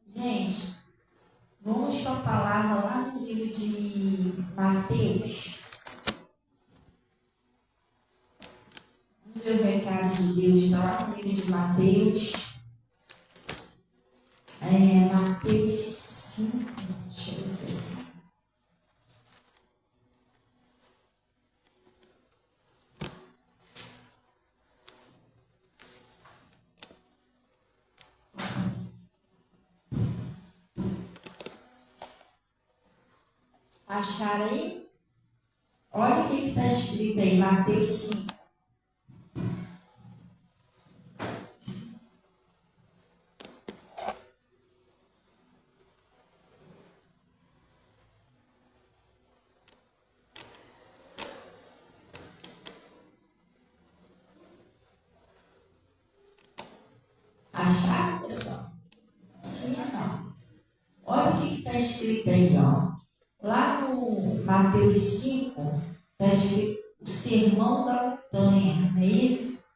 Gente, vamos para a palavra lá no livro de Mateus. Vamos ver o recado de Deus, está lá no livro de Mateus. Mateus 5, deixa eu ver se é assim. Acharam aí? Olha o que está escrito aí, Mateus 5. Acharam, pessoal? Sim ou não? Olha o que está escrito aí, ó. Lá no Mateus 5, está escrito o sermão da montanha, não é isso?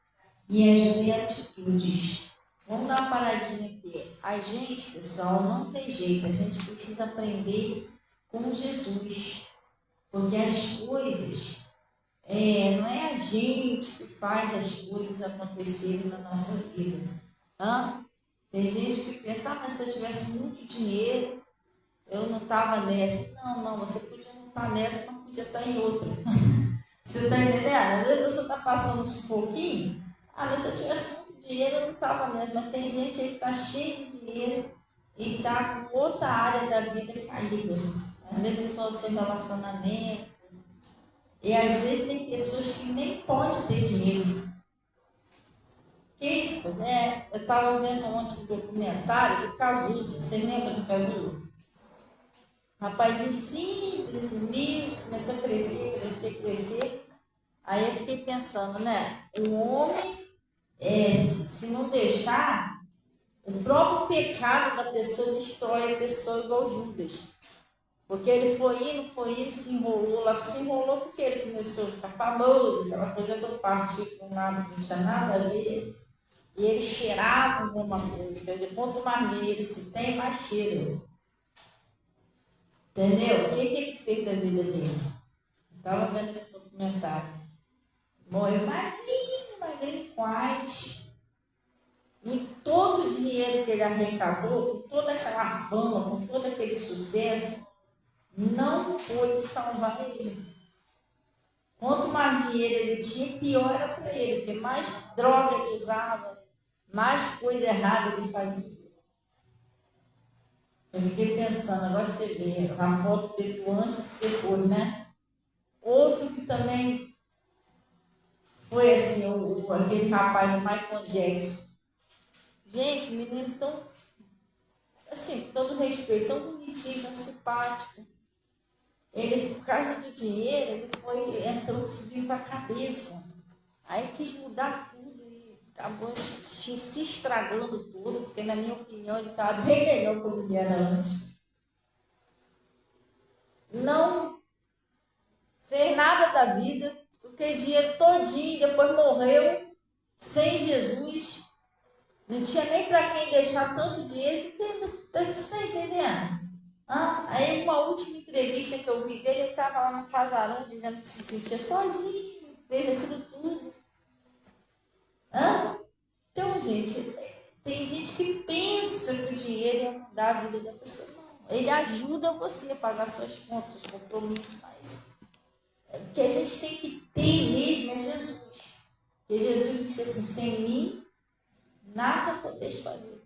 E as beatitudes. Vamos dar uma paradinha aqui. A gente, pessoal, não tem jeito. A gente precisa aprender com Jesus. Porque as coisas, não é a gente que faz as coisas acontecerem na nossa vida. Tem gente que pensa, mas se eu tivesse muito dinheiro, eu não estava nessa. Não, você podia não estar nessa, mas podia estar em outra. Você está entendendo? Às vezes você está passando um pouquinho, mas se eu tivesse muito dinheiro, eu não estava nessa. Mas tem gente aí que está cheio de dinheiro e está com outra área da vida caída. Às vezes é só o seu relacionamento. E às vezes tem pessoas que nem podem ter dinheiro. Que isso, né? Eu estava vendo ontem um documentário do Cazuza. Você lembra do Cazuza? Rapazinho simples, humilde, começou a crescer. Aí eu fiquei pensando, né? O homem, se não deixar, o próprio pecado da pessoa destrói a pessoa igual Judas. Porque ele foi indo, se enrolou porque ele começou a ficar famoso, aquela coisa toda, partir com nada, não tinha nada a ver. E ele cheirava alguma coisa, quer dizer, quanto mais dinheiro se tem, mais cheira. Entendeu? O que ele fez da vida dele? Estava vendo esse documentário. Morreu magrinho, quase. E todo o dinheiro que ele arrecadou, com toda aquela fama, com todo aquele sucesso, não pôde salvar ele. Quanto mais dinheiro ele tinha, pior era para ele, porque mais droga ele usava, mais coisa errada ele fazia. Eu fiquei pensando, agora você vê a foto dele antes e depois, né? Outro que também foi assim, aquele rapaz, o Michael Jackson. Gente, menino tão, assim, com todo respeito, tão bonitinho, tão simpático. Ele, por causa do dinheiro, ele foi entrando, subindo para a cabeça. Aí quis mudar tudo e acabou se estragando tudo, porque na minha opinião ele estava bem melhor como ele era antes. Não fez nada da vida, porque dinheiro todinho, depois morreu sem Jesus. Não tinha nem para quem deixar tanto dinheiro, porque você está entendendo? Aí uma última entrevista que eu vi dele, ele estava lá no casarão dizendo que se sentia sozinho, fez aquilo tudo. Então, gente, tem gente que pensa que o dinheiro ia mudar a vida da pessoa. Não, ele ajuda você a pagar suas contas, seus compromissos, mas o que a gente tem que ter mesmo é Jesus. Porque Jesus disse assim, sem mim, nada podeis fazer.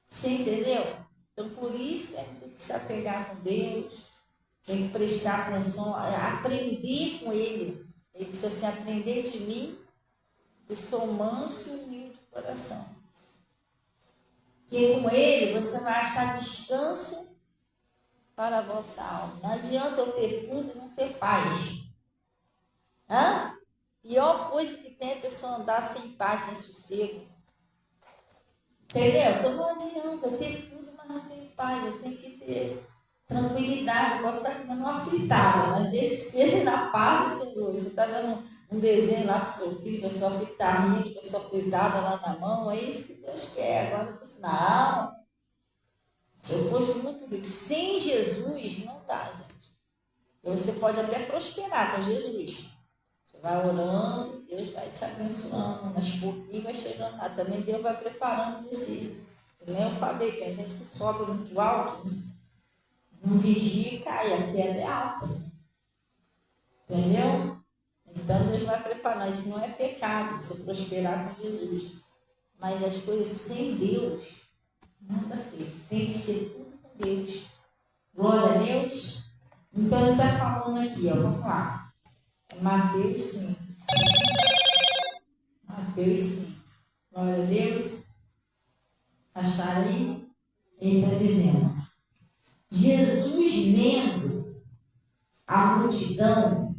Você entendeu? Então, por isso que a gente tem que se apegar com Deus, tem que prestar atenção, aprender com Ele. Ele disse assim, aprender de mim, que sou manso e humilde de coração. Porque com Ele você vai achar descanso para a vossa alma. Não adianta eu ter tudo e não ter paz. Pior coisa que tem é a pessoa andar sem paz, sem sossego. Entendeu? Então não adianta eu ter tudo, mas não tenho paz. Eu tenho que ter tranquilidade. Eu posso estar comendo uma fritada, mas desde que seja na paz do Senhor. Você está dando um desenho lá para o seu filho, com a sua filha está rindo, com a sua fritada lá na mão. É isso que Deus quer. Agora, não. Se eu fosse muito rico, sem Jesus, não dá, gente. Você pode até prosperar com Jesus. Você vai orando, Deus vai te abençoando, mas por que vai chegando lá? Também Deus vai preparando você. Como eu falei, tem gente que sobe muito alto, não vigia e cai, a queda é alta. Entendeu? Então Deus vai preparando. Isso não é pecado, você prosperar com Jesus. Mas as coisas sem Deus, não dá feito. Tem que ser tudo com Deus. Glória a Deus. Então ele está falando aqui, ó, vamos lá. Mateus 5. Mateus 5. Glória a Deus. Acharam aí? Ele está dizendo: Jesus vendo a multidão,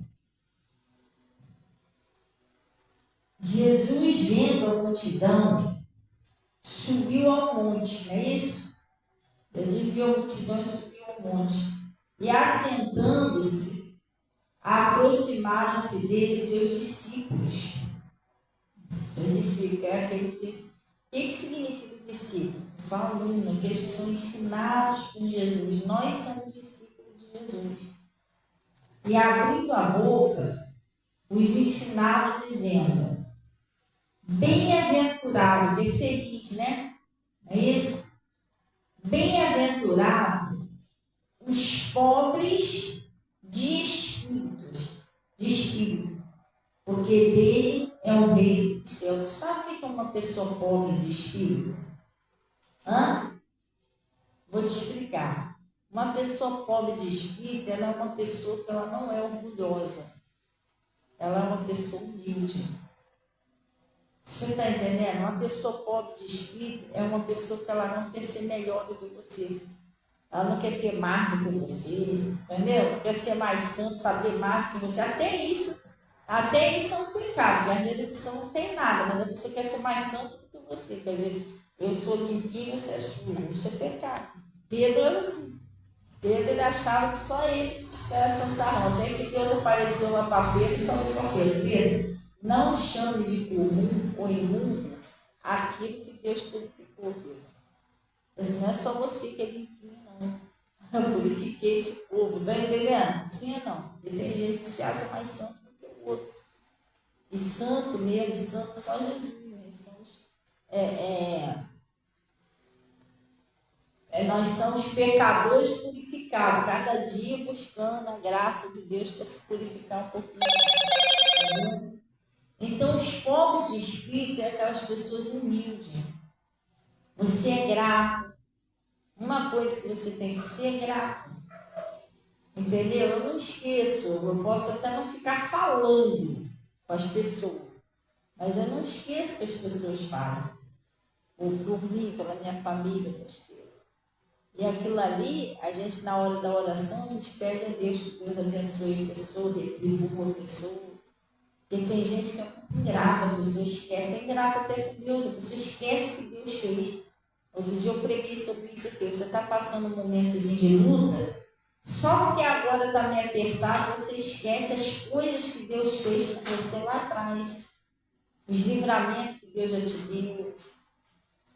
subiu ao monte, não é isso? Jesus viu a multidão e subiu ao monte. E assentando-se, aproximaram-se dele seus discípulos. Seus discípulos, é aquele que... O que significa discípulo? São alunos, aqueles que são ensinados por Jesus. Nós somos discípulos de Jesus. E abrindo a boca, os ensinava dizendo: bem-aventurado, que feliz, né? É isso? Bem-aventurado os pobres de espírito, porque dele é o reino do céu. Sabe o que é uma pessoa pobre de espírito? Vou te explicar. Uma pessoa pobre de espírito, ela é uma pessoa que ela não é orgulhosa. Ela é uma pessoa humilde. Você está entendendo? Uma pessoa pobre de espírito é uma pessoa que ela não quer ser melhor do que você. Ela não quer ter mais do que você, entendeu? Não quer ser mais santo, saber mais do que você. Até isso é um pecado, porque às vezes a pessoa não tem nada, mas a pessoa quer ser mais santo do que você. Quer dizer, eu sou limpinho, você é sujo, isso é pecado. Pedro era assim. Pedro, ele achava que só ele era santarrão. Até que Deus apareceu lá para Pedro e falou para Pedro: Pedro, não chame de comum ou imundo aquilo que Deus purificou, Pedro. Assim, não é só você que é limpinho, não. Eu purifiquei esse povo, está entendendo? Sim ou não? E tem gente que se acha mais santo do que o outro. E santo mesmo, santo só Jesus. Nós somos pecadores purificados, cada dia buscando a graça de Deus para se purificar um pouquinho mais. Então, os pobres de espírito é aquelas pessoas humildes. Você é grato. Uma coisa que você tem que ser é grato. Entendeu? Eu não esqueço. Eu posso até não ficar falando com as pessoas, mas eu não esqueço que as pessoas fazem. Ou por mim, pela minha família, eu não esqueço. E aquilo ali, a gente, na hora da oração, a gente pede a Deus que Deus abençoe a pessoa, retribua a pessoa. Porque tem gente que é muito ingrata, a pessoa esquece, é ingrata até com Deus, a pessoa esquece o que Deus fez. Outro dia eu preguei sobre isso aqui. Você está passando um momentozinho de luta, só porque agora está meio apertado, você esquece as coisas que Deus fez com você lá atrás, os livramentos que Deus já te deu,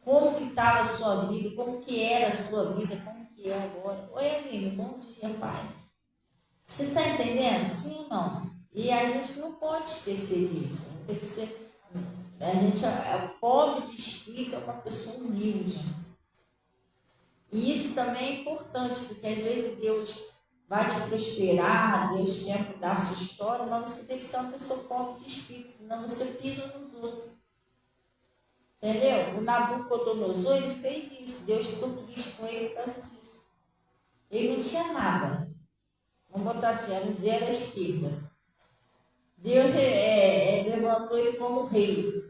como que estava a sua vida, como que era a sua vida, como que é agora. Oi, amigo, bom dia, paz. Você está entendendo? Sim ou não? E a gente não pode esquecer disso. Tem que ser... A gente é pobre de espírito, é uma pessoa humilde. E isso também é importante, porque às vezes Deus vai te prosperar, Deus quer mudar a sua história, mas você tem que ser uma pessoa pobre de espírito, senão você pisa nos outros. Entendeu? O Nabucodonosor, ele fez isso. Deus ficou triste com ele por causa disso. Ele não tinha nada. Vamos botar assim, vamos dizer, era a esquerda. Deus levantou ele como rei.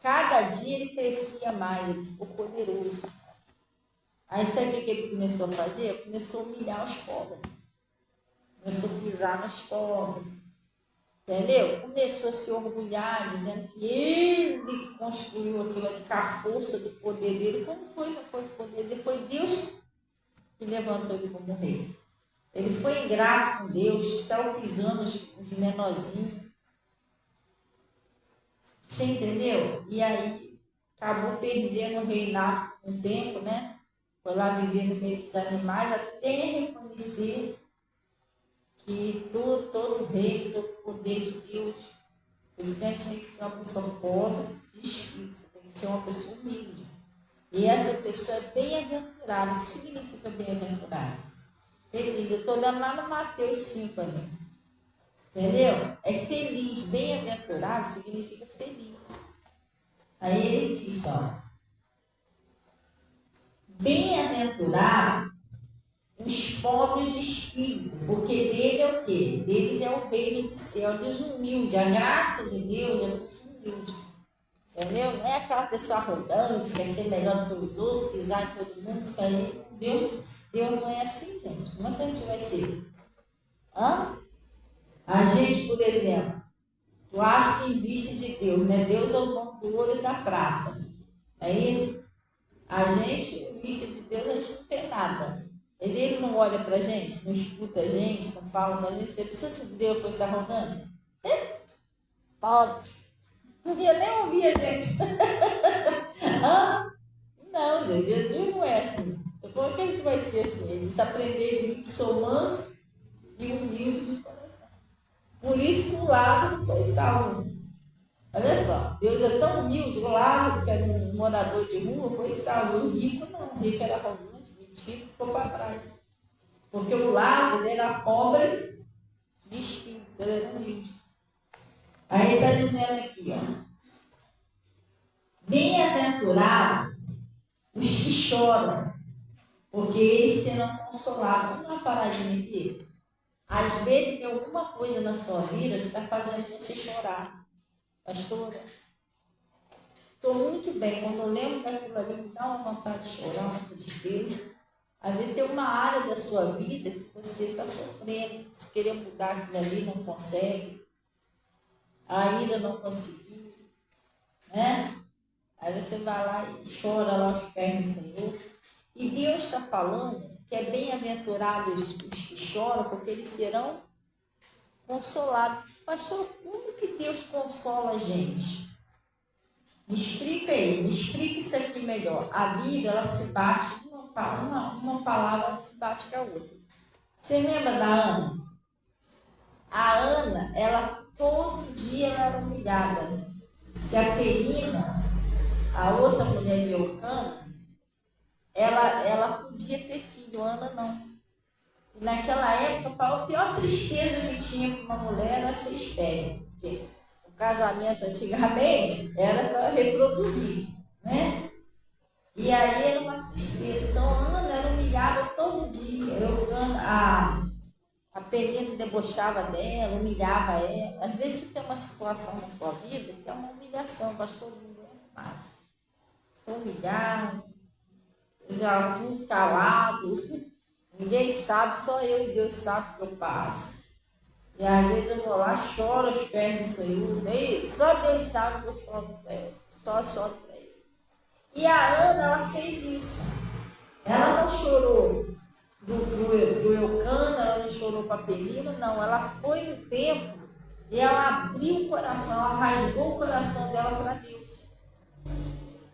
Cada dia ele crescia mais, ele ficou poderoso. Aí sabe o que ele começou a fazer? Começou a humilhar os pobres. Começou a pisar nos pobres. Entendeu? Começou a se orgulhar, dizendo que ele que construiu aquilo ali com a força do poder dele. Como foi? Não foi o poder dele, foi Deus que levantou ele como rei. Ele foi ingrato com Deus, saiu pisando os menorzinhos. Você entendeu? E aí acabou perdendo o reinado com o tempo, né? foi lá viver no meio dos animais, até reconhecer que todo o reino, todo o poder de Deus, por isso que a gente tem que ser uma pessoa pobre de espírito, você tem que ser uma pessoa humilde. E essa pessoa é bem-aventurada. O que significa bem-aventurada? Feliz. Eu estou olhando lá no Mateus 5 ali. Entendeu? É feliz. Bem-aventurado significa feliz. Aí ele diz, ó. Bem-aventurado os pobres de espírito, porque dele é o quê? Deles é o reino do céu, dos humildes. A graça de Deus é dos humildes. Entendeu? Não é aquela pessoa arrogante, quer ser melhor do que os outros, pisar em todo mundo, isso aí. Deus não é assim, gente. Como é que a gente vai ser? Hã? A gente, por exemplo, tu acha que investe de Deus, né? Deus é o dono do ouro e da prata. É isso? A gente, em vista de Deus, a gente não tem nada. Ele não olha pra gente, não escuta a gente, não fala pra gente. Você precisa se Deus fosse arrogante? Pobre. Não ia nem ouvir a gente. Não, gente, Jesus não é assim. Então, como é que a gente vai ser assim? Ele disse: aprender de mim que sou manso e humilde de coração. Por isso que o Lázaro foi salvo. Olha só, Deus é tão humilde. O Lázaro, que era um morador de rua, foi salvo. O rico não. O rico era arrogante, mentido, ficou para trás. Porque o Lázaro era pobre de espírito, ele era humilde. Aí está dizendo aqui, ó. Bem-aventurado os que choram, porque eles serão consolados. Vamos uma paradinha aqui. Às vezes tem alguma coisa na sua vida que está fazendo você chorar. Pastora, estou muito bem. Quando eu lembro daquilo ali, me dá uma vontade de chorar, uma tristeza. Às vezes tem uma área da sua vida que você está sofrendo. Se querer mudar aquilo ali, não consegue. Ainda não conseguiu. Né? Aí você vai lá e chora lá aos pés do Senhor. E Deus está falando que é bem-aventurados os que choram, porque eles serão consolados. Pastor, como que Deus consola a gente? Me explica aí, me explica isso aqui melhor. A Bíblia, ela se bate, uma palavra se bate com a outra. Você lembra da Ana? A Ana, ela todo dia ela era humilhada. E a Penina, a outra mulher de Eucana, ela podia ter filho, Ana não. E naquela época, a pior tristeza que tinha para uma mulher era ser estéril. Porque o casamento antigamente era para reproduzir, né? E aí era uma tristeza. Então, Ana era humilhada todo dia. A Penina debochava dela, humilhava ela. Às vezes você tem uma situação na sua vida que é uma humilhação. Pastor, não aguento mais. Sou humilhado, já tudo calado. Ninguém sabe, só eu e Deus sabe o que eu passo. E às vezes eu vou lá, choro aos pés do Senhor. Só Deus sabe que eu choro para ele. Só choro para ele. E a Ana, ela fez isso. Ela não chorou do Eucana, ela não chorou para a Penina, não. Ela foi no templo e ela abriu o coração, ela rasgou o coração dela para Deus.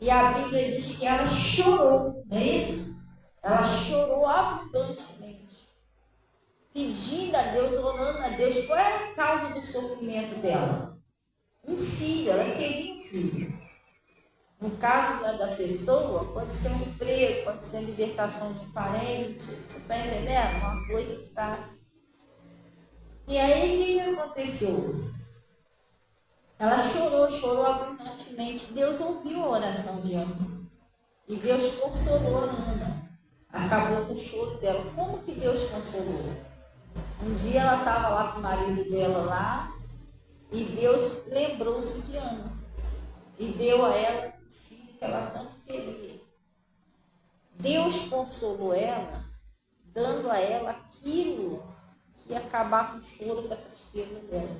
E a Bíblia diz que ela chorou, não é isso? Ela chorou abundantemente, pedindo a Deus, orando a Deus. Qual era a causa do sofrimento dela? Um filho, ela queria um filho. No caso da pessoa, pode ser um emprego, pode ser a libertação de um parente, você está entendendo? Uma coisa que está... E aí, o que aconteceu? Ela chorou abundantemente. Deus ouviu a oração de Ana. E Deus consolou a Ana. Acabou com o choro dela. Como que Deus consolou? Um dia ela estava lá com o marido dela lá, e Deus lembrou-se de Ana. E deu a ela o filho que ela tanto queria. Deus consolou ela, dando a ela aquilo que ia acabar com o choro, com a tristeza dela.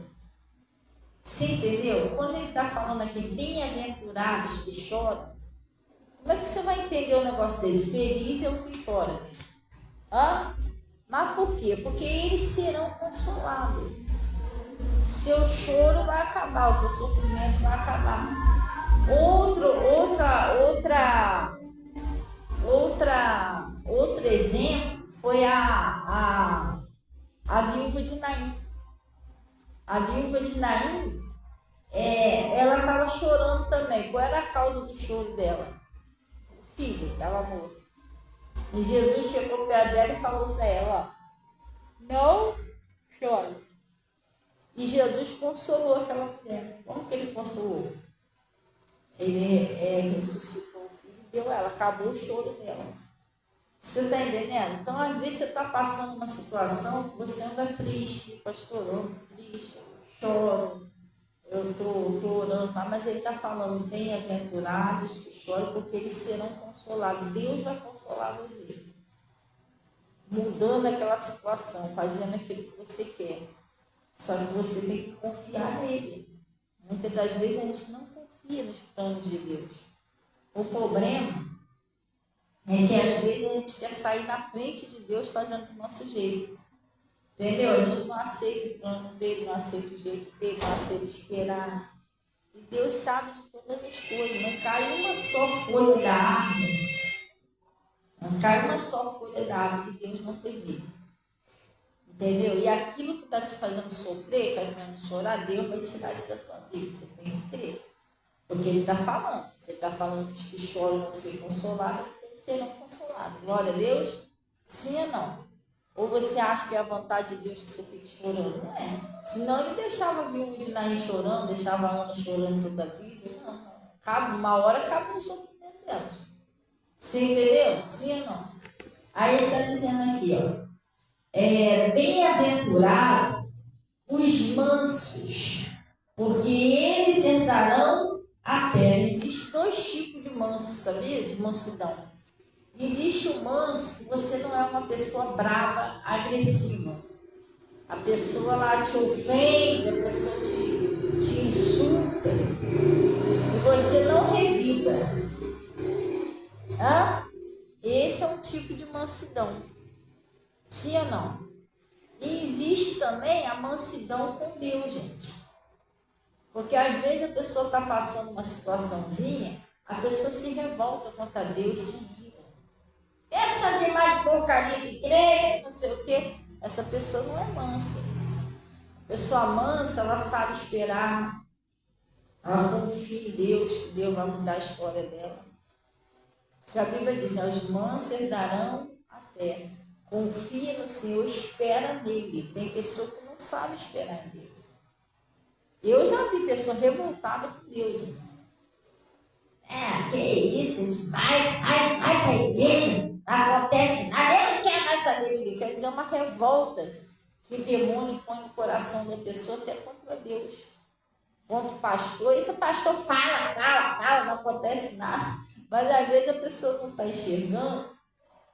Você entendeu? Quando ele está falando aqui, bem-aventurados que choram, como é que você vai entender um negócio desse? Feliz é o que chora. Mas por quê? Porque eles serão consolados. Seu choro vai acabar, o seu sofrimento vai acabar. Outra exemplo, foi a viúva de Naim. A viúva de Naim, ela estava chorando também. Qual era a causa do choro dela? O filho estava morto. E Jesus chegou perto dela e falou para ela, ó, não chore. E Jesus consolou aquela mulher. Como que ele consolou? Ele ressuscitou o filho e deu ela, acabou o choro dela. Você está entendendo? Então, às vezes você está passando uma situação que você anda triste, pastor, eu ando triste, eu choro, eu estou orando, mas ele está falando, bem-aventurados que choram, porque eles serão consolados. Deus vai consolar você. Mudando aquela situação, fazendo aquilo que você quer. Só que você tem que confiar nele. Muitas das vezes a gente não confia nos planos de Deus. O problema é que às vezes a gente quer sair na frente de Deus fazendo do nosso jeito. Entendeu? A gente não aceita o plano dele, não aceita o jeito dele, não aceita esperar. E Deus sabe de todas as coisas. Não cai uma só folha da árvore. Não cai uma só folha da árvore que Deus não prevê. Entendeu? E aquilo que está te fazendo sofrer, está te fazendo chorar, Deus vai tirar isso da tua vida. Você tem que crer. Porque Ele está falando. Você está falando que os que choram vão ser consolados, eles serão consolados. Glória a Deus? Sim ou não? Ou você acha que é a vontade de Deus que você fique chorando? Não é. Senão Ele deixava a viúva de Naim chorando, deixava a Ana chorando toda a vida. Não. Uma hora acaba o sofrimento dela. Você entendeu? Sim ou não? Aí Ele está dizendo aqui, ó. Bem-aventurado os mansos, porque eles herdarão a terra. Existem dois tipos de manso, sabia? De mansidão. Existe o manso, que você não é uma pessoa brava, agressiva. A pessoa lá te ofende, a pessoa te insulta, e você não revida. Esse é um tipo de mansidão. Sim ou não? E existe também a mansidão com Deus, gente. Porque às vezes a pessoa está passando uma situaçãozinha, a pessoa se revolta contra Deus, se ira. Quer saber mais de porcaria de igreja, não sei o quê? Essa pessoa não é mansa. A pessoa mansa, ela sabe esperar, ela confia em Deus, que Deus vai mudar a história dela. Isso a Bíblia diz, né? Os mansos herdarão a terra. Confia no Senhor, espera nele. Tem pessoa que não sabe esperar em Deus. Eu já vi pessoa revoltada com Deus. Que isso? A gente vai para a igreja, não acontece nada, eu não quero mais saber de Deus. Quer dizer, é uma revolta que o demônio põe no coração da pessoa até contra Deus. Contra o pastor. Esse pastor fala, não acontece nada. Mas às vezes a pessoa não está enxergando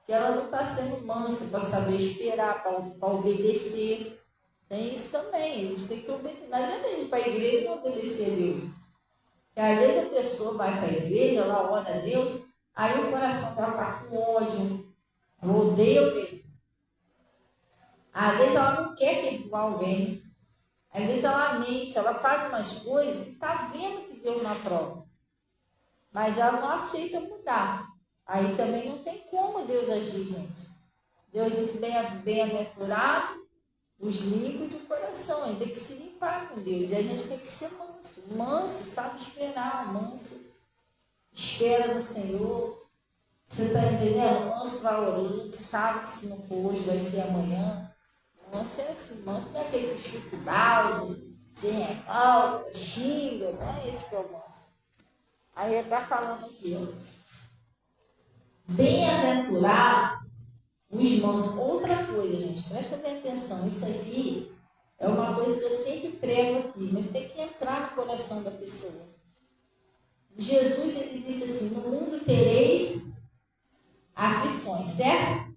que ela não está sendo mansa para saber esperar, para obedecer. Tem isso também, a gente tem que obedecer. Não adianta a gente ir para a igreja e não obedecer a Deus. Porque às vezes a pessoa vai para a igreja, ela ora a Deus, aí o coração dela está com ódio, ela odeia alguém. Às vezes ela não quer perdoar alguém. Às vezes ela mente, ela faz umas coisas que está vendo que Deus não aprova. Mas ela não aceita mudar. Aí também não tem como Deus agir, gente. Deus disse, bem-aventurado os limpos de coração. A gente tem que se limpar com Deus. E a gente tem que ser manso. Manso sabe esperar. Manso espera no Senhor. Você está entendendo? Manso vai orando. Sabe que se não for hoje, vai ser amanhã. Manso é assim. Manso não é aquele que chuta o balde, se revolta, xinga. Não é esse que é o manso. Aí ele está falando aqui, ó. Bem-aventurado os mansos. Outra coisa, gente, presta bem atenção. Isso aqui é uma coisa que eu sempre prego aqui, mas tem que entrar no coração da pessoa. Jesus, ele disse assim, no mundo tereis aflições, certo?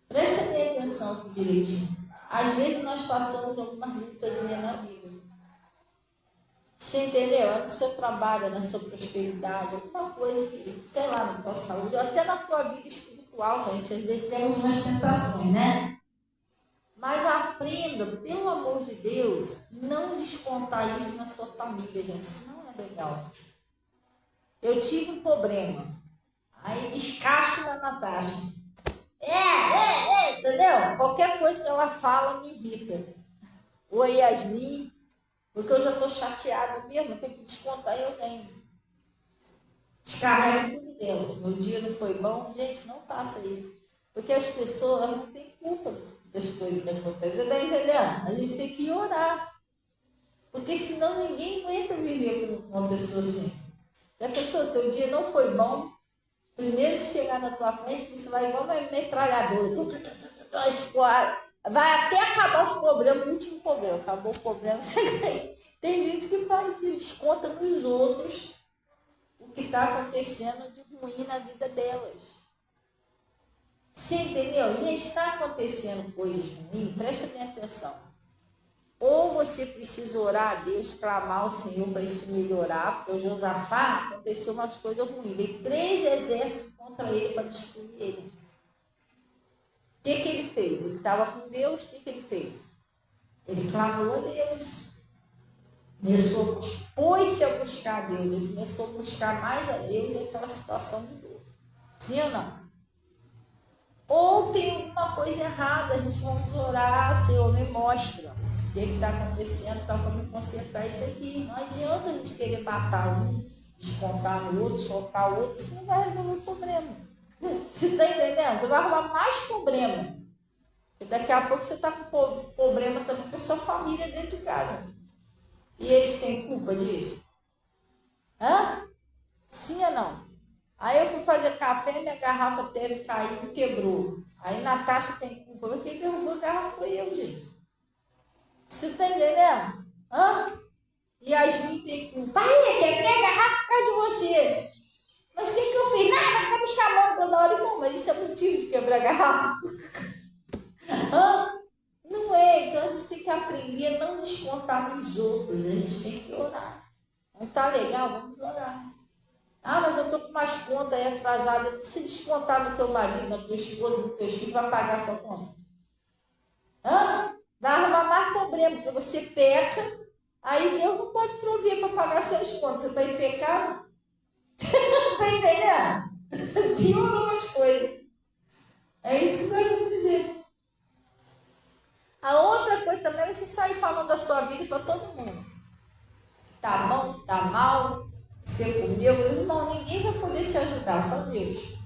Presta bem atenção aqui direitinho. Às vezes nós passamos algumas lutas na vida. Você entendeu? É no seu trabalho, é na sua prosperidade, alguma coisa que, sei lá, na tua saúde, até na tua vida espiritual, gente. Às vezes temos umas tentações, né? Mas aprenda, pelo amor de Deus, não descontar isso na sua família, gente. Isso não é legal. Eu tive um problema. Aí descasco na Natasha. entendeu? Qualquer coisa que ela fala me irrita. Oi, Yasmin, porque eu já estou chateada mesmo, tem que descontar e eu tenho. Descarrego tudo dentro. Meu dia não foi bom, gente, não faça isso. Porque as pessoas não têm culpa das coisas que acontecem. Você está entendendo? A gente tem que orar. Porque senão ninguém aguenta viver com uma pessoa assim. E a pessoa, seu dia não foi bom, primeiro que chegar na tua frente, você vai igual uma metralhadora. Vai até acabar os problemas, o último problema. Acabou o problema, você ganha. Tem gente que faz isso, desconta nos outros o que está acontecendo de ruim na vida delas. Você entendeu? Gente, está acontecendo coisas ruins, presta bem atenção. Ou você precisa orar a Deus, clamar ao Senhor para isso melhorar, porque o Josafá aconteceu umas coisas ruins. Veio 3 exércitos contra ele para destruir ele. O que ele fez? Ele estava com Deus, o que ele fez? Ele clamou a Deus. Pôs-se a buscar a Deus. Ele começou a buscar mais a Deus e aquela situação mudou. Sim ou não? Ou tem alguma coisa errada, a gente vamos orar, Senhor, me mostra o que está acontecendo para me consertar isso aqui. Não adianta a gente querer matar um, descontar no outro, soltar o outro, isso não vai resolver o problema. Você está entendendo? Você vai arrumar mais problema. E daqui a pouco você está com problema também com a sua família dentro de casa. E eles têm culpa disso? Hã? Sim ou não? Aí eu fui fazer café, minha garrafa teve caído e quebrou. Aí Natasha tem culpa, mas quem derrubou a garrafa foi eu, gente. Você está entendendo? Hã? E Yasmin tem culpa. Aí, quebrei a garrafa por causa de você. Mas o que eu fiz? Nada, fica me chamando toda hora. Irmão, mas isso é motivo de quebrar a garrafa? Hã? Não é. Então a gente tem que aprender a não descontar nos outros. A gente tem que orar. Não está legal? Vamos orar. Ah, mas eu estou com umas contas aí atrasadas. Se descontar do teu marido, da tua esposa, dos teus filhos, vai pagar a sua conta? Hã? Vai arrumar mais problema, porque você peca, aí Deus não pode prover para pagar suas contas. Você está em pecado? Está entendendo? Você piorou as coisas. É isso que vai acontecer. A outra coisa também é você sair falando da sua vida para todo mundo. Tá bom, tá mal, você comeu, irmão, ninguém vai poder te ajudar, só Deus.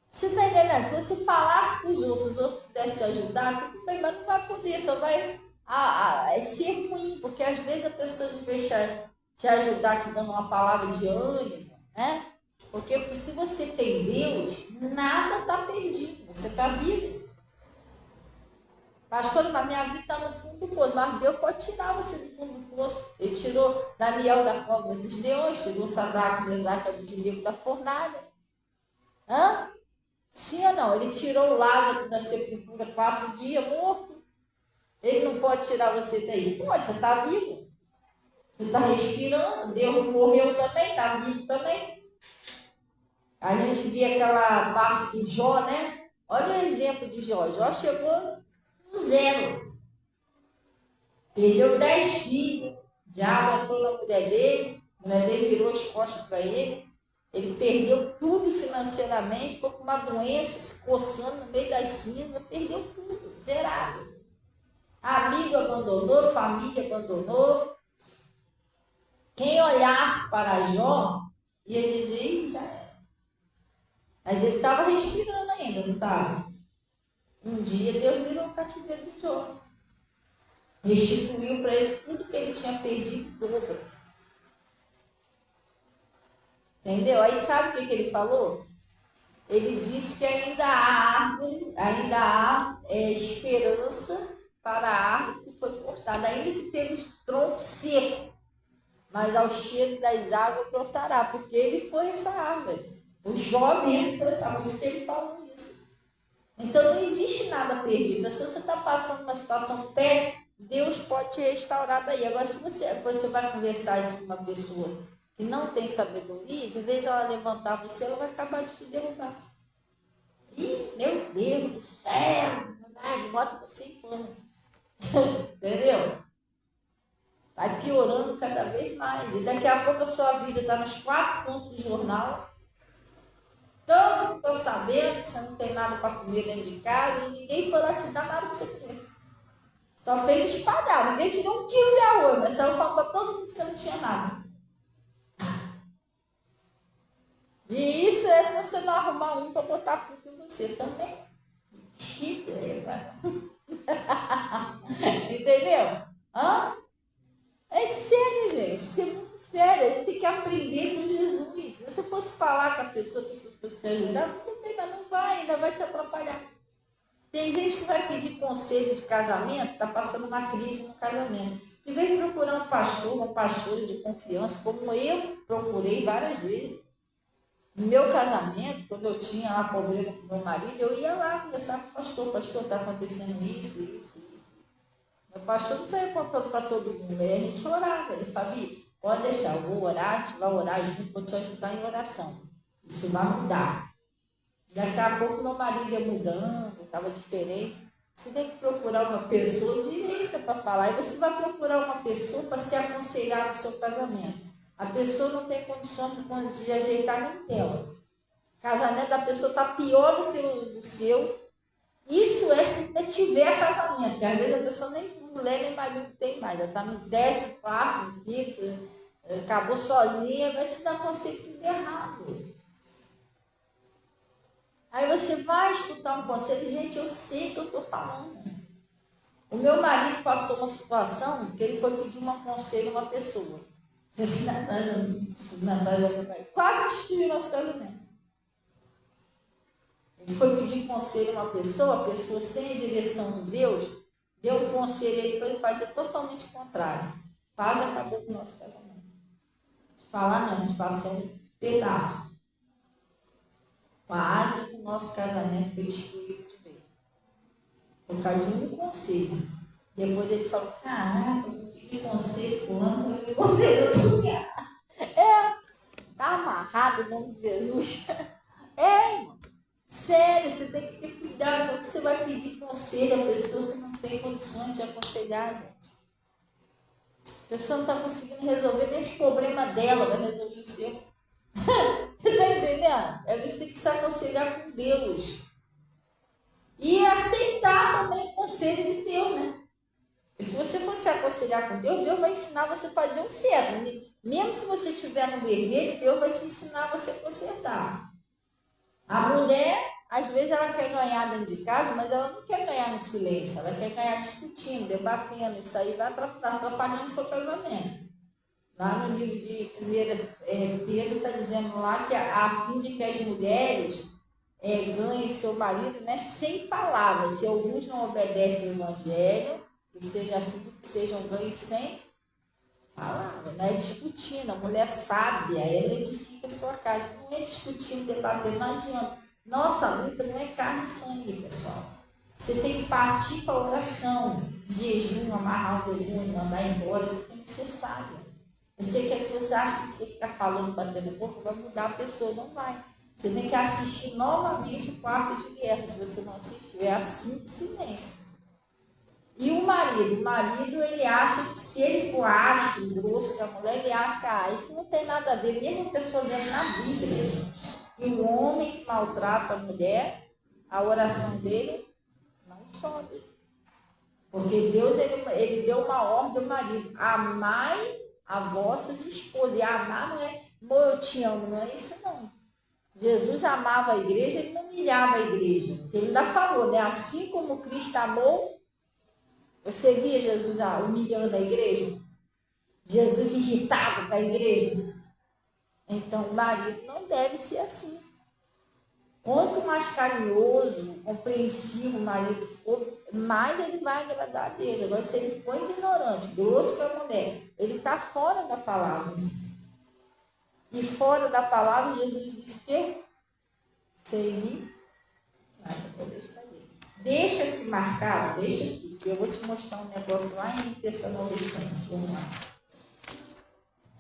Você está entendendo? Se você falasse para os outros pudessem te ajudar, tudo bem, mas não vai poder, só vai ser ruim, porque às vezes a pessoa de vez te ajudar te dando uma palavra de ânimo, né? Porque se você tem Deus, nada está perdido, você está vivo. Pastor, mas minha vida está no fundo do poço, mas Deus pode tirar você do fundo do poço. Ele tirou Daniel da cova dos leões, tirou Sadraque, Mesaque e Abednego da fornalha. Hã? Sim ou não? Ele tirou Lázaro da sepultura 4 dias morto. Ele não pode tirar você daí? Pode, você está vivo. Você está respirando. Deus morreu também, está vivo também. A gente vê aquela parte de Jó, né? Olha o exemplo de Jó. Jó chegou no 0. Perdeu 10 filhos. O diabo entrou na mulher dele. A mulher dele virou as costas para ele. Ele perdeu tudo financeiramente, ficou com uma doença, se coçando no meio das cinzas, perdeu tudo, zerado. Amigo abandonou, família abandonou. Quem olhasse para Jó ia dizer, já era. Mas ele estava respirando ainda, não estava? Um dia Deus virou o cativeiro de Jó. Restituiu para ele tudo que ele tinha perdido dobro. Entendeu? Aí sabe o que ele falou? Ele disse que ainda há esperança para a árvore que foi cortada, ainda que temos tronco seco, mas ao cheiro das águas brotará, porque ele foi essa árvore. O Jó mesmo foi essa árvore, por isso que ele falou isso. Então não existe nada perdido. Então, se você está passando uma situação perto, Deus pode te restaurar daí. Agora, se você vai conversar isso com uma pessoa que não tem sabedoria, de vez ela levantar você, ela vai acabar de te derrubar. Ih, meu Deus do céu! Bota você em pano. Entendeu? Vai piorando cada vez mais. E daqui a pouco a sua vida está nos 4 cantos do jornal. Todo mundo está sabendo que você não tem nada para comer dentro de casa e ninguém foi lá te dar nada para você comer. Só fez espalhar, ninguém te deu 1 quilo de arroz, mas saiu falando para todo mundo que você não tinha nada. E isso é se você não arrumar um para botar culpa em você também. Mentira, entendeu? Hã? É sério, gente. Isso é muito sério. A gente tem que aprender com Jesus. Se você fosse falar com a pessoa fosse te ajudar, tudo bem, mas não vai, ainda vai te atrapalhar. Tem gente que vai pedir conselho de casamento, está passando uma crise no casamento. Que vem procurar um pastor, uma pastora de confiança, como eu procurei várias vezes. No meu casamento, quando eu tinha lá problema com meu marido, eu ia lá conversar com o pastor. Pastor, está acontecendo isso. O pastor não saía contando para todo mundo. Aí a gente orava. Ele falava, Fabi, pode deixar, eu vou orar, a gente vai orar junto, vou te ajudar em oração. Isso vai mudar. Daqui a pouco meu marido ia mudando, estava diferente. Você tem que procurar uma pessoa direita para falar. E você vai procurar uma pessoa para se aconselhar no seu casamento. A pessoa não tem condição de ajeitar nem dela. O casamento da pessoa está pior do que o seu. Isso é se tiver casamento, porque às vezes a pessoa nem mulher nem marido tem mais. Ela está no 14º, no 5º, acabou sozinha, vai te dar conselho tudo errado. Aí você vai escutar um conselho, gente, eu sei o que eu estou falando. O meu marido passou uma situação que ele foi pedir um conselho a uma pessoa. Quase destruiu nosso casamento. Ele foi pedir conselho a uma pessoa, a pessoa sem a direção de Deus, deu um conselho a ele para ele fazer totalmente o contrário. Quase acabou com o nosso casamento. Falar não, a gente passou um pedaço. Quase que o nosso casamento foi destruído de vez. Por causa de um conselho. Depois ele falou, caraca, eu pedi conselho, fulano, eu pedi conselho, eu tô tá amarrado em nome de Jesus. Irmão. Sério, você tem que ter cuidado quando você vai pedir conselho a pessoa que não tem condições de aconselhar, gente. A pessoa não está conseguindo resolver nem os problemas dela, vai resolver o seu. Você está entendendo? Você tem que se aconselhar com Deus. E aceitar também o conselho de Deus, né? E se você for se aconselhar com Deus, Deus vai ensinar você a fazer o certo. Mesmo se você estiver no vermelho, Deus vai te ensinar você a consertar. A mulher, às vezes, ela quer ganhar dentro de casa, mas ela não quer ganhar no silêncio, ela quer ganhar discutindo, debatendo. Isso aí vai atrapalhando o seu casamento. Lá no livro de 1 Pedro está dizendo lá que a fim de que as mulheres ganhem seu marido, né, sem palavras. Se alguns não obedecem ao evangelho, que seja a fim de que sejam ganhos sem palavras, não é discutindo. A mulher sábia, ela edifica a sua casa. Não é discutindo, debatendo, não adianta. Nossa luta não é carne e sangue, pessoal. Você tem que partir para a oração, jejum, amarrar o demônio, mandar embora. Você tem que ser sábio. Eu sei que se você acha que você ficar falando, batendo boca, vai mudar a pessoa, não vai. Você tem que assistir novamente o quarto de guerra, se você não assistiu. É assim de silêncio. E o marido, ele acha que se ele for áspero, grosso com a mulher, ele acha que isso não tem nada a ver. Mesmo a pessoa vendo na Bíblia, que o homem que maltrata a mulher, a oração dele não sobe. Porque Deus, ele deu uma ordem ao marido, amai a vossas esposas. E amar não é, eu te amo, não é isso não. Jesus amava a igreja, ele não humilhava a igreja. Ele ainda falou, né? Assim como Cristo amou, você via Jesus humilhando a igreja? Jesus irritado com a igreja? Então, o marido não deve ser assim. Quanto mais carinhoso, compreensivo o marido for, mais ele vai agradar a Deus. Agora, se ele for ignorante, grosso com a mulher, ele está fora da palavra. E fora da palavra, Jesus diz que sem nada poder estar dele. Deixa aqui marcado, deixa aqui, que eu vou te mostrar um negócio lá em Tessalonicenses. Vamos lá.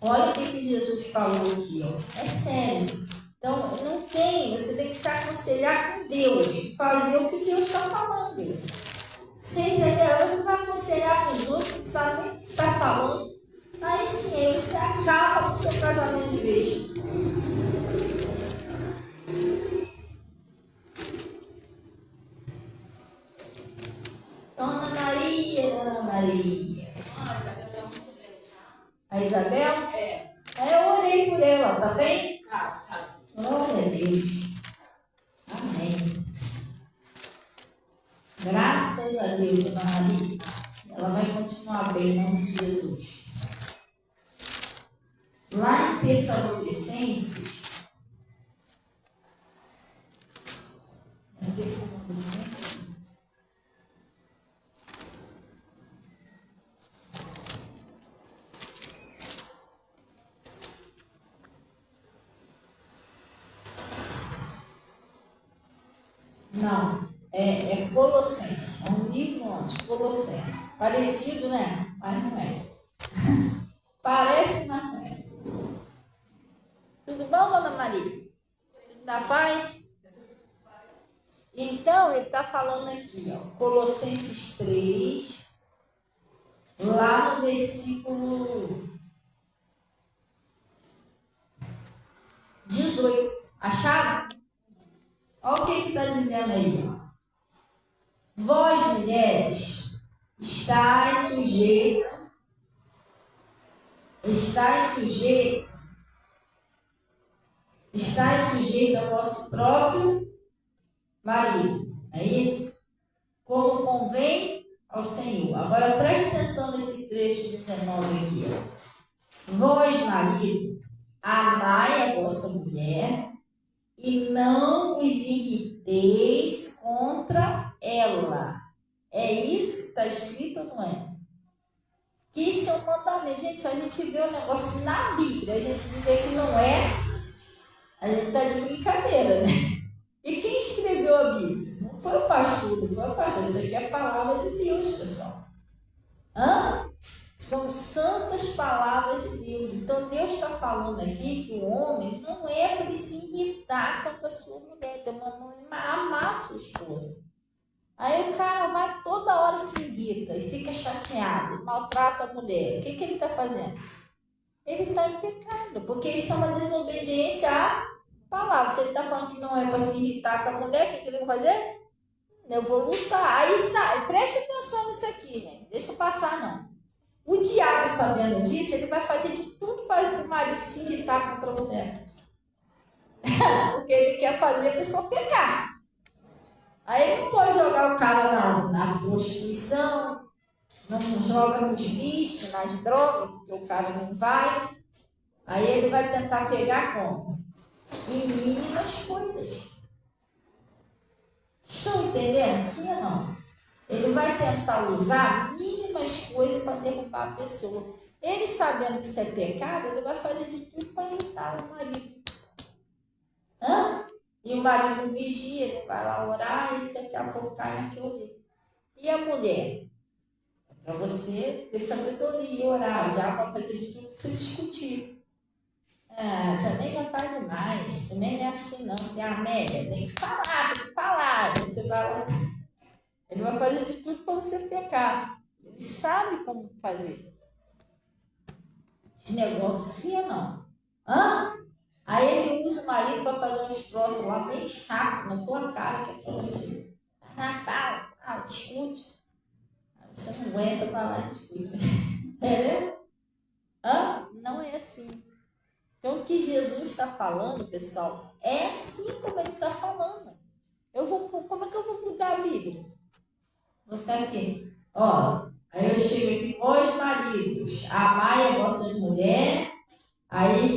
Olha o que Jesus falou aqui, ó. É sério. Então, não tem, você tem que se aconselhar com Deus, fazer o que Deus está falando. Você entendeu? Você vai aconselhar com os outros, não sabe nem o que está falando. Aí sim, você acaba com o seu casamento de vez. dona Maria. A Isabel? É. Aí eu orei por ela, tá bem? Tá. Glória a Deus. Amém. Graças a Deus, dona Maria. Ela vai continuar bem em nome de Jesus. Lá em Tessalonicenses, não, é Colossenses, é um livro antes, Colossenses. Parecido, né? Mas não é. Parece, mas não é. Tudo bom, dona Maria? Tudo na paz? Então, ele está falando aqui, ó, Colossenses 3, lá no versículo 18. Acharam? Olha o que está dizendo aí. Ó. Vós, mulheres, estáis sujeito ao vosso próprio marido. É isso? Como convém ao Senhor. Agora preste atenção nesse trecho 19 aqui. Ó. Vós, marido, amai a vossa mulher e não vos irriteis contra ela. É isso que está escrito, não é? Que isso é um mandamento. Gente, se a gente vê um negócio na Bíblia, a gente dizer que não é, a gente está de brincadeira, né? E quem escreveu a Bíblia? Não foi o pastor, não foi o pastor. Isso aqui é a palavra de Deus, pessoal. São santas palavras de Deus. Então, Deus está falando aqui que o homem não é para ele se irritar contra a sua mulher. Tem uma mãe amar a sua esposa. Aí o cara vai toda hora se irrita e fica chateado, maltrata a mulher. O que ele está fazendo? Ele está em pecado, porque isso é uma desobediência à palavra. Se ele está falando que não é para se irritar com a mulher, o que ele vai fazer? Eu vou lutar. Aí sai. Preste atenção nisso aqui, gente. Deixa eu passar, não. O diabo, sabendo disso, ele vai fazer de tudo para o marido se irritar contra a mulher. Porque ele quer fazer a pessoa pecar. Aí ele não pode jogar o cara na prostituição, não joga nos vícios, nas drogas, porque o cara não vai. Aí ele vai tentar pegar como? Em mínimas coisas. Estão entendendo? Sim ou não? Ele vai tentar usar mínimas coisas para derrubar a pessoa. Ele sabendo que isso é pecado, ele vai fazer de tudo para irritar o marido. E o marido vigia, ele vai lá orar e daqui a pouco cai naquilo ali. E a mulher? É para você ter sabedoria, orar, já vai fazer de tudo para você discutir. Também já está demais, também não é assim não, você é a média, tem que falar. Aí você vai lá. Ele vai fazer de tudo para você pecar. Ele sabe como fazer. Esse negócio, sim ou não? Aí ele usa o marido para fazer uns troços lá bem chato na tua cara, que é para você. Fala, discute. Aí você não aguenta falar e discute. Entendeu? Não é assim. Então o que Jesus está falando, pessoal, é assim como ele está falando. Como é que eu vou mudar a Bíblia? Vou ficar aqui. Aí eu chego aqui, vós maridos, amai as vossas mulheres. Aí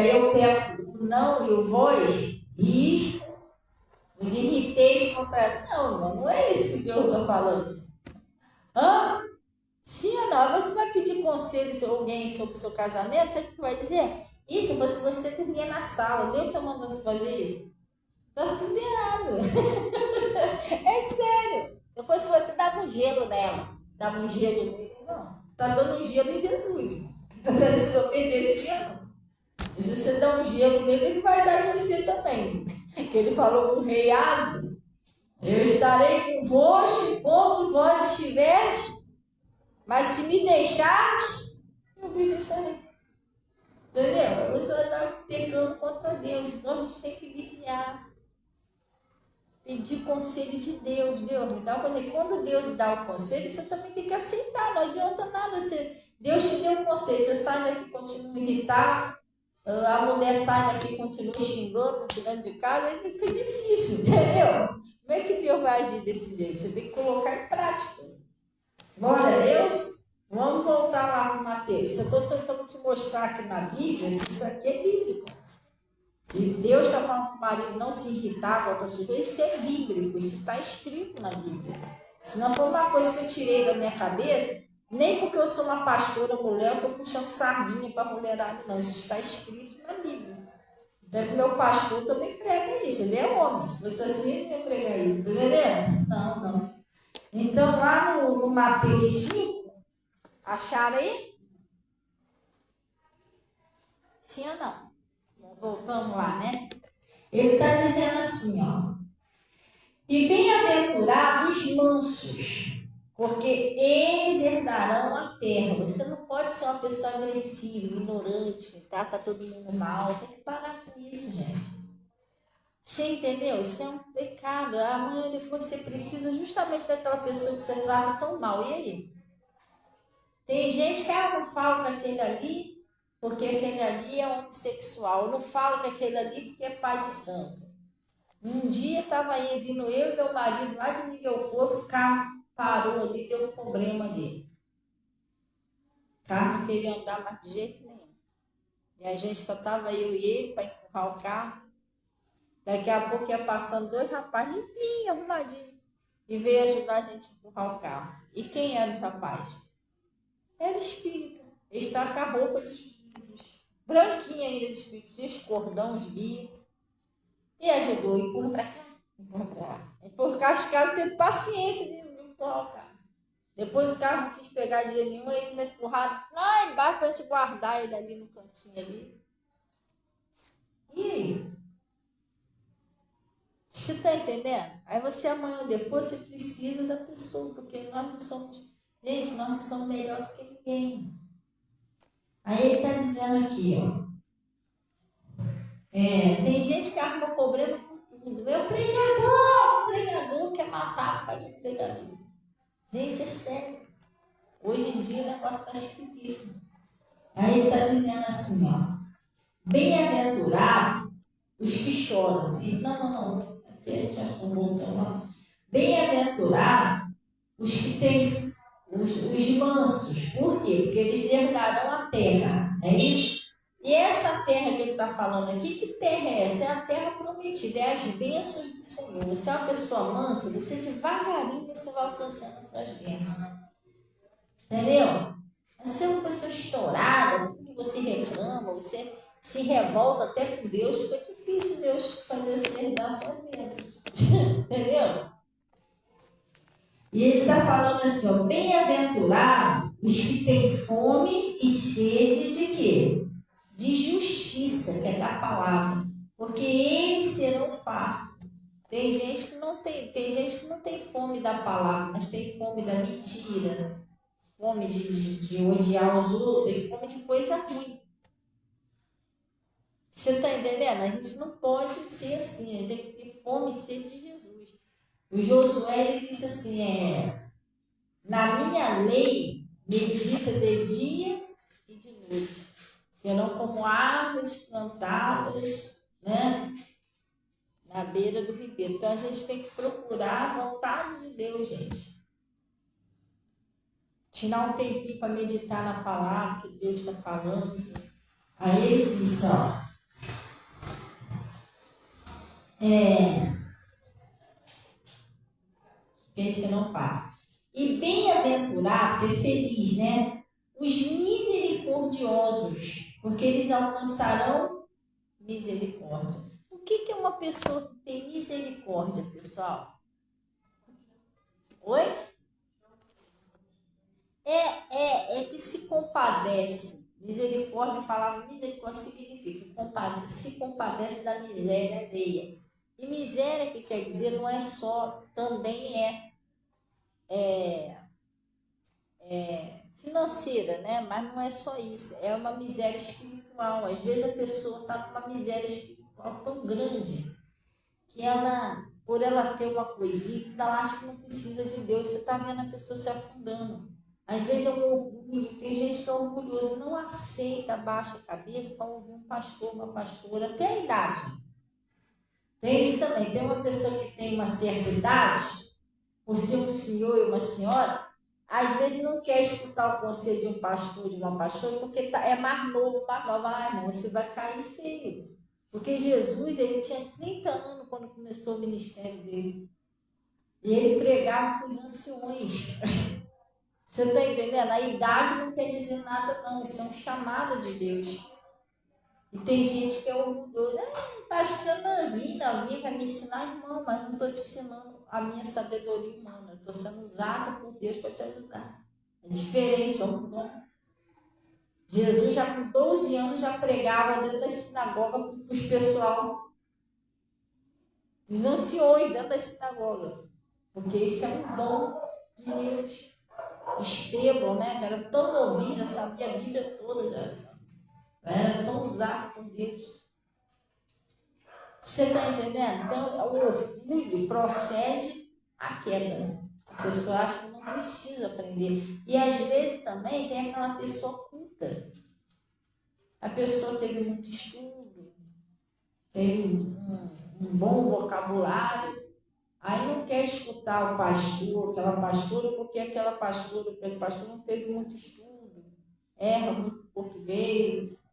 eu pego o não e o vós e os irriteis contra ela. Não é isso que Deus está falando. Sim ou não? Você vai pedir conselho de alguém sobre o seu casamento, sabe o que vai dizer? Isso, se você dormia na sala, Deus está mandando você fazer isso. Está tudo errado. É sério. Se eu fosse você, dava um gelo nela. Dava um gelo nele. Não. Está dando um gelo em Jesus, irmão. Está desobedecendo. E se você dá um gelo nele, ele vai dar em você também. Que ele falou para o rei Asno: eu estarei convosco enquanto vós estiverdes, mas se me deixardes, eu vos deixarei. Entendeu? Você vai estar pecando contra Deus. Então a gente tem que vigiar. pedir conselho de Deus. Deus me dá o conselho. Quando Deus dá o conselho, você também tem que aceitar. Não adianta nada. Deus te deu o conselho. Você sai daqui e continua irritado. A mulher sai daqui e continua xingando, tirando de casa. Aí fica difícil, entendeu? Como é que Deus vai agir desse jeito? Você tem que colocar em prática. Glória a Deus. Vamos voltar lá para Mateus. Eu estou tentando te mostrar aqui na Bíblia que isso aqui é bíblico. E Deus está falando para o marido não se irritar com a prostituta. Isso é bíblico, isso está escrito na Bíblia. Se não for uma coisa que eu tirei da minha cabeça, nem porque eu sou uma pastora mulher, eu estou puxando sardinha para a mulherada, não. Isso está escrito na Bíblia. Então, o meu pastor também prega isso, ele é homem. Se você assim, não ia pregar isso, entendeu? Não. Então, lá no Mateus 5, acharam aí? Sim ou não? Voltamos lá, né? Ele está dizendo assim, ó. E bem-aventurados os mansos, porque eles herdarão a terra. Você não pode ser uma pessoa agressiva, ignorante, trata todo mundo mal. Tem que parar com isso, gente. Você entendeu? Isso é um pecado. Amanhã depois você precisa justamente daquela pessoa que você trata tão mal. E aí? Tem gente que não fala com aquele ali porque aquele ali é homossexual. Eu não falo com aquele ali porque é pai de santo. Um dia estava aí vindo eu e meu marido lá de Miguel Couto, o carro parou ali, deu um problema nele. O carro não queria andar mais de jeito nenhum. E a gente só estava eu e ele para empurrar o carro. Daqui a pouco ia passando 2 rapazes limpinhos, arrumadinhos, e veio ajudar a gente a empurrar o carro. E quem era o rapaz? Era espírita. Ele estava com a roupa branquinha ainda de espírito, os cordões guia. E ajudou, empurra para cá, empurra para lá. Empurra o carro, os caras teve paciência de empurrar o carro. Depois o carro não quis pegar dinheiro nenhum, ele me empurraram lá embaixo para a gente guardar ele ali no cantinho ali. E aí? Você está entendendo? Aí você amanhã ou depois você precisa da pessoa, porque nós não somos, gente, nós não somos melhor do que ninguém. Aí ele está dizendo aqui, ó. Tem gente que arruma problema com tudo. É o pregador quer matar por causa do pregador. Gente, é sério. Hoje em dia o negócio está esquisito. Aí ele está dizendo assim, ó. Bem-aventurado os que choram. Não. Bem-aventurado os que têm os mansos. Por quê? Porque eles herdarão a terra. É isso? E essa terra que ele está falando aqui, que terra é essa? É a terra prometida, é as bênçãos do Senhor. Você é uma pessoa mansa, você devagarinho você vai alcançando as suas bênçãos. Entendeu? Você é uma pessoa estourada, tudo você reclama, você se revolta até com Deus, fica difícil Deus fazer você herdar suas bênçãos. Entendeu? E ele está falando assim, ó, bem-aventurado os que têm fome e sede de quê? De justiça, que é da palavra, porque eles serão fartos. Tem gente que não tem fome da palavra, mas tem fome da mentira, fome de odiar os outros, tem fome de coisa ruim. Você está entendendo? A gente não pode ser assim, a gente tem que ter fome e sede de Jesus. O Josué, ele disse assim, na minha lei, medita de dia e de noite. Serão como árvores plantadas, né, na beira do ribeiro. Então a gente tem que procurar a vontade de Deus, gente. Tirar um tempinho para meditar na palavra que Deus está falando. Aí ele disse, ó. Pensa que não fala. E bem-aventurado, porque feliz, né? Os misericordiosos, porque eles alcançarão misericórdia. O que é uma pessoa que tem misericórdia, pessoal? Oi? É que se compadece. Misericórdia, a palavra misericórdia significa se compadece da miséria alheia. E miséria, que quer dizer, não é só, também financeira, né? Mas não é só isso, é uma miséria espiritual. Às vezes a pessoa está numa miséria espiritual tão grande que ela por ela ter uma coisinha, ela acha que não precisa de Deus. Você está vendo a pessoa se afundando. Às vezes é um orgulho, tem gente que é orgulhoso, não aceita, baixa a cabeça para ouvir um pastor, uma pastora, até a idade. Tem isso também, tem uma pessoa que tem uma certa idade, por ser um senhor e uma senhora, às vezes não quer escutar o conselho de um pastor, de uma pastora, porque é mais novo, mais nova. Ah, irmão, você vai cair feio. Porque Jesus, ele tinha 30 anos quando começou o ministério dele. E ele pregava para os anciões. Você está entendendo? A idade não quer dizer nada, não. Isso é um chamado de Deus. E tem gente que é orgulhosa. Pastor novinho vai me ensinar, irmão, mas não estou te ensinando a minha sabedoria humana. Estou sendo usada por Deus para te ajudar. É diferente, é um dom. Jesus, já com 12 anos, já pregava dentro da sinagoga para os pessoal, os anciões dentro da sinagoga. Porque isso é um dom de Deus. Estevão, né, que era tão novinho, já sabia a Bíblia toda, já era tão usado por Deus. Você está entendendo? Então, o orgulho procede à queda. A pessoa acha que não precisa aprender. E às vezes também tem aquela pessoa culta. A pessoa teve muito estudo, teve um bom vocabulário, aí não quer escutar o pastor, aquela pastora, porque aquela pastora, aquele pastor não teve muito estudo, erra muito português,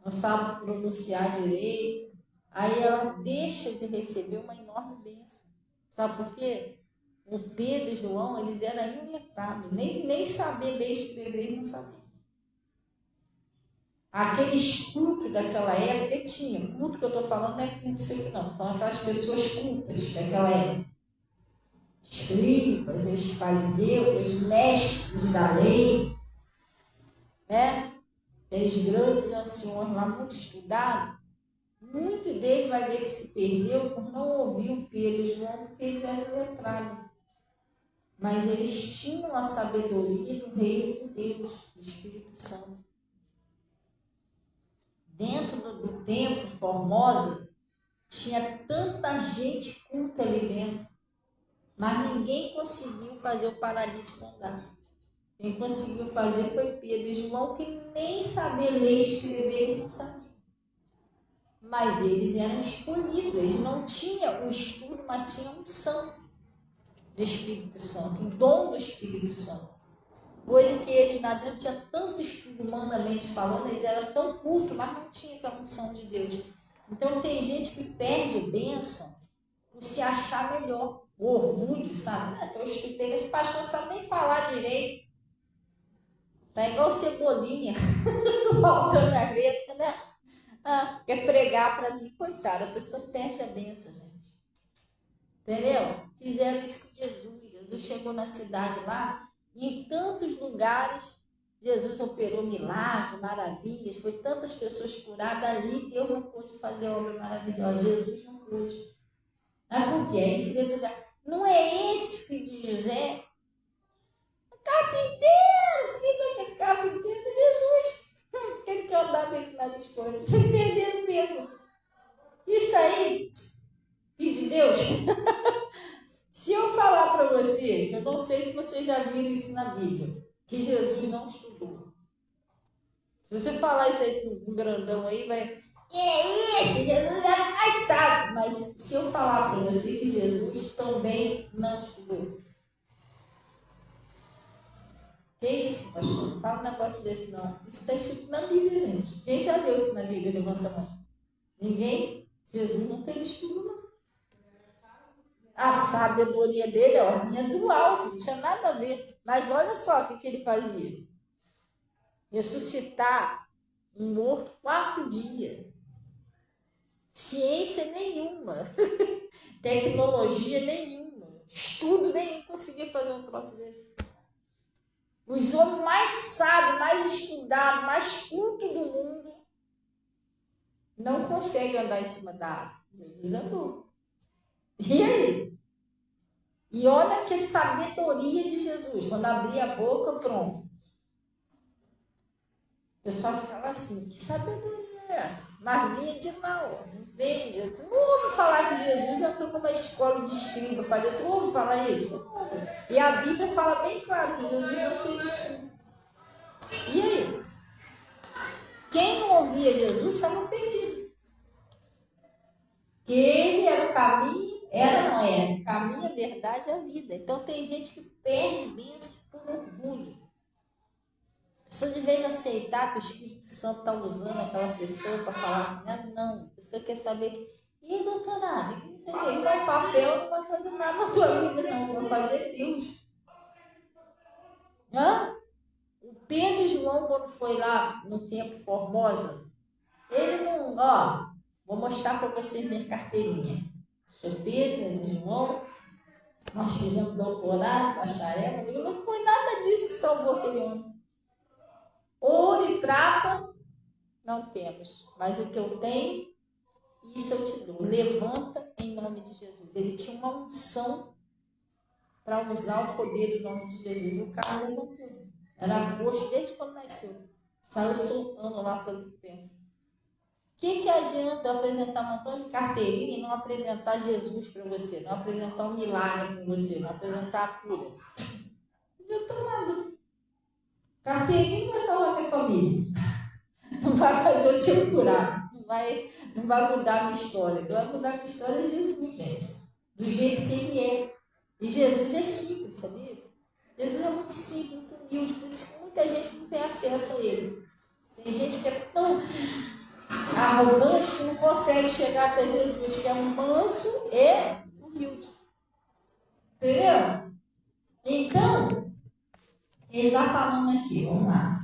não sabe pronunciar direito. Aí ela deixa de receber uma enorme bênção. Sabe por quê? O Pedro e João, eles eram iletrados, nem saber ler e escrever, eles não sabiam. Aqueles cultos daquela época, tinha. Culto que eu estou falando não é culto isso aqui, não. Estou falando aquelas pessoas cultas daquela época. Escribas, os fariseus, os mestres da lei, né? Aqueles grandes anciões lá, muito estudados. Muito deles vai ver que se perdeu por não ouvir o Pedro e João, porque eles eram letrados. Mas eles tinham a sabedoria do reino de Deus, do Espírito Santo. Dentro do templo Formosa, tinha tanta gente culta ali dentro, mas ninguém conseguiu fazer o paralítico andar. Quem conseguiu fazer foi Pedro e João, que nem saber ler e escrever, eles não sabiam. Mas eles eram escolhidos, eles não tinham o estudo, mas tinham um santo do Espírito Santo, o dom do Espírito Santo. Coisa que eles na dentro tinham tanto estudo humanamente falando, eles eram tão cultos, mas não tinham aquela unção de Deus. Então tem gente que perde a bênção por se achar melhor, o orgulho, sabe? Eu estudei, esse pastor sabe nem falar direito. Tá igual cebolinha, faltando a letra, né? Quer pregar para mim, coitada, a pessoa perde a bênção, gente. Entendeu? Fizeram isso com Jesus. Jesus chegou na cidade lá, e em tantos lugares Jesus operou milagres, maravilhas, foi tantas pessoas curadas ali, Deus não pôde fazer obra maravilhosa, Jesus não pôde. Mas por quê? É incredulidade. Não é esse filho de José? O carpinteiro, filho daquele carpinteiro de Jesus. Ele quer andar bem nas coisas. Você entendeu mesmo? Isso aí, filho de Deus. Se eu falar para você, que eu não sei se vocês já viram isso na Bíblia, que Jesus não estudou. Se você falar isso aí com um grandão aí, vai... É isso, Jesus era mais sábio. Mas se eu falar para você que Jesus também não estudou. Que isso, pastor? Não fala um negócio desse não. Isso está escrito na Bíblia, gente. Quem já leu isso na Bíblia? Levanta a mão. Ninguém? Jesus não teve estudo, não. A sabedoria dele, ó, vinha do alto, não tinha nada a ver. Mas olha só o que ele fazia. Ressuscitar um morto 4 dias. Ciência nenhuma. Tecnologia nenhuma. Estudo nenhum conseguia fazer um troço desse. Os homens mais sábios, mais estudados, mais cultos do mundo não conseguem andar em cima da água. Jesus andou. E aí? E olha que sabedoria de Jesus. Quando abria a boca, pronto. O pessoal ficava assim, que sabedoria é essa. Mas vinha de mal. Veja, tu não ouve falar que Jesus entrou numa escola de escriba, tu ouve falar isso? E a Bíblia fala bem claro que Jesus não tem escriba. E aí? Quem não ouvia Jesus estava perdido. Que ele era o caminho, não é? O caminho, a verdade e a vida. Então tem gente que perde bênçãos por orgulho. A pessoa, de vez de aceitar que o Espírito Santo está usando aquela pessoa para falar com ela, não. A pessoa quer saber que, e doutorado, ele não papel, não vai fazer nada na tua vida, não. Vai fazer Deus. Hã? O Pedro e João, quando foi lá no Templo Formosa, ele não, vou mostrar para vocês minha carteirinha. Sou Pedro, João, nós fizemos doutorado, bacharel, não foi nada disso que salvou aquele homem. Ouro e prata não temos, mas o que eu tenho, isso eu te dou. Levanta em nome de Jesus. Ele tinha uma unção para usar o poder do nome de Jesus. O cara levantou. Era coxo desde quando nasceu. Saiu soltando lá pelo tempo. O que adianta eu apresentar um montão de carteirinha e não apresentar Jesus para você? Não apresentar um milagre para você? Não apresentar a cura? Não adianta nada. Carteirinha não vai salvar minha família. Não vai fazer você curar. Não vai mudar a minha história. Quem vai mudar a minha história é Jesus, gente. Do jeito que ele é. E Jesus é simples, sabia? Jesus é muito simples, muito humilde. Por isso que muita gente não tem acesso a ele. Tem gente que é tão arrogante que não consegue chegar até Jesus, que é um manso e humilde. Entendeu? Então, ele está falando aqui, vamos lá.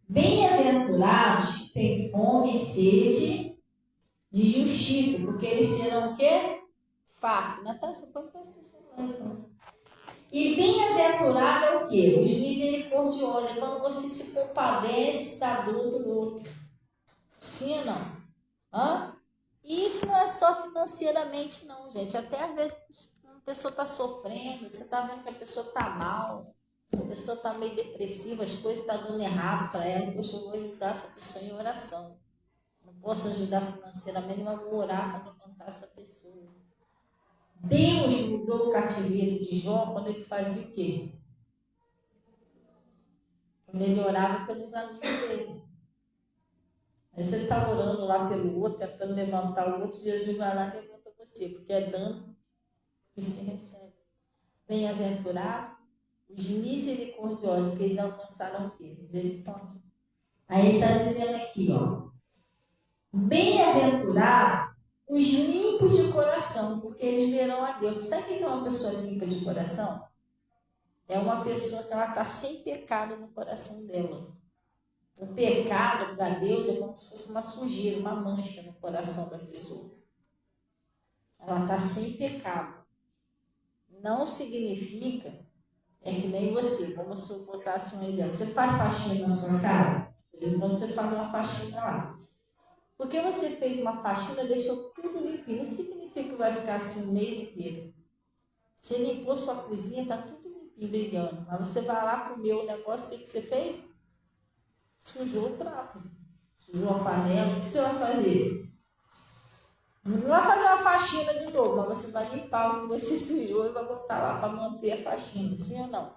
Bem-aventurados que têm fome e sede de justiça, porque eles serão o quê? Fartos. Natasha, pode prestar atenção lá. E bem-aventurado é o quê? Os misericordiosos, é quando você se compadece da dor do outro. Sim ou não? Hã? E isso não é só financeiramente, não, gente. Até às vezes uma pessoa está sofrendo, você está vendo que a pessoa está mal, a pessoa está meio depressiva, as coisas estão dando errado para ela. Poxa, eu vou ajudar essa pessoa em oração. Não posso ajudar financeiramente, mas vou orar para levantar essa pessoa. Deus mudou o cativeiro de Jó quando ele fazia o quê? Quando ele orava pelos amigos dele. Aí você está orando lá pelo outro, tentando levantar o outro, Jesus vai lá e levanta você, porque é dando que se recebe. Bem-aventurado os misericordiosos, porque eles alcançaram o quê? Misericórdia. Aí ele está dizendo aqui, bem-aventurado os limpos de coração, porque eles verão a Deus. Sabe o que é uma pessoa limpa de coração? É uma pessoa que ela está sem pecado no coração dela. O pecado para Deus é como se fosse uma sujeira, uma mancha no coração da pessoa. Ela está sem pecado. Não significa, é que nem você, vamos botar assim um exemplo. Você faz faxina na sua casa? Quando você faz uma faxina lá. Porque você fez uma faxina, deixou tudo limpinho. Não significa que vai ficar assim o mês inteiro. Você limpou sua cozinha, está tudo limpinho, brilhando. Mas você vai lá comer o negócio, o que você fez? Sujou o prato. Sujou a panela. O que você vai fazer? Não vai fazer uma faxina de novo, mas você vai limpar o que você sujou e vai botar lá para manter a faxina, sim ou não?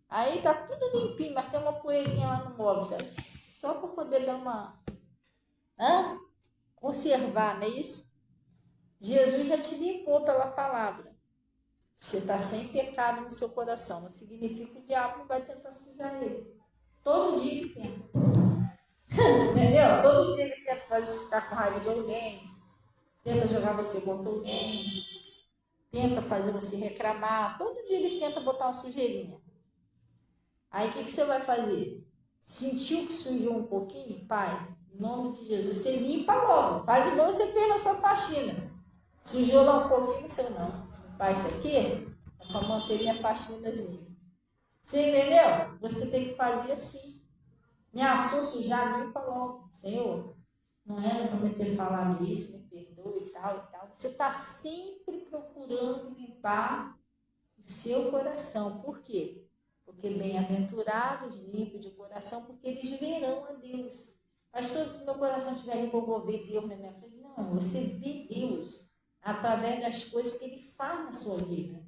Aí está tudo limpinho, mas tem uma poeirinha lá no móvel, certo? Só para poder dar uma... conservar, não é isso? Jesus já te limpou pela palavra. Você está sem pecado no seu coração. Não significa que o diabo não vai tentar sujar ele. Todo dia ele tenta. Entendeu? Todo dia ele tenta fazer você ficar com raiva de alguém. Tenta jogar você contra alguém. Tenta fazer você reclamar. Todo dia ele tenta botar uma sujeirinha. Aí o que você vai fazer? Sentiu que sujou um pouquinho? Pai, em nome de Jesus, você limpa logo. Faz igual você fez na sua faxina. Sujou lá um pouquinho, você não. Pai, isso aqui é para manter minha faxinazinha. Você entendeu? Você tem que fazer assim. Me assou sujar, limpa logo. Senhor, não era para eu ter falado isso, me perdoe e tal e tal. Você está sempre procurando limpar o seu coração. Por quê? Porque bem-aventurados, limpos de coração, porque eles verão a Deus. Pastor, se meu coração estiver limpo, eu vou ver Deus na minha frente. Não, você vê Deus através das coisas que Ele faz na sua vida.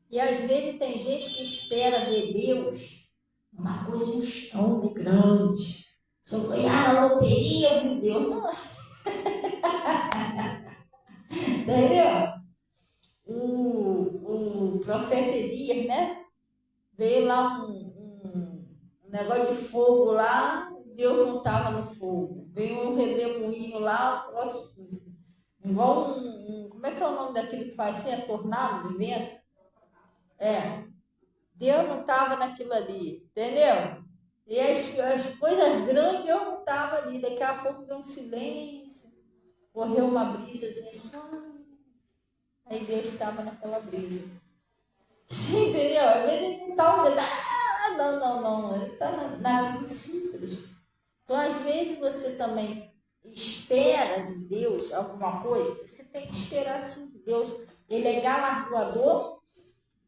E às vezes tem gente que espera ver Deus uma coisa, um estrondo grande. Se eu ganhar na loteria, eu vi Deus. Não. Entendeu? O profeta Elias, né? Veio lá um negócio de fogo lá, Deus não estava no fogo. Veio um redemoinho lá, troço, igual como é que é o nome daquilo que faz assim, tornado de vento? Deus não estava naquilo ali, entendeu? E as coisas grandes, Deus não estava ali. Daqui a pouco deu um silêncio, correu uma brisazinha suave. Aí Deus estava naquela brisa. Sim, entendeu? Às vezes ele não está não. Ele está naquilo simples. Então, às vezes, você também espera de Deus alguma coisa. Você tem que esperar sim. Deus, Ele é galardoador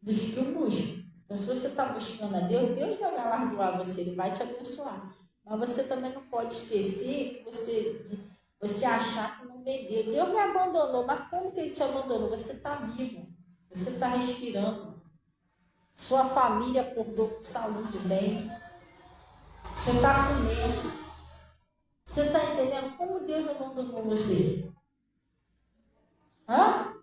dos que o buscam. Então, se você está buscando a Deus, Deus vai galardoar você, Ele vai te abençoar. Mas você também não pode esquecer que você achar que não vê Deus. Deus me abandonou, mas como que Ele te abandonou? Você está vivo, você está respirando. Sua família acordou com saúde bem. Você está comendo. Você está entendendo como Deus abandonou você? Hã?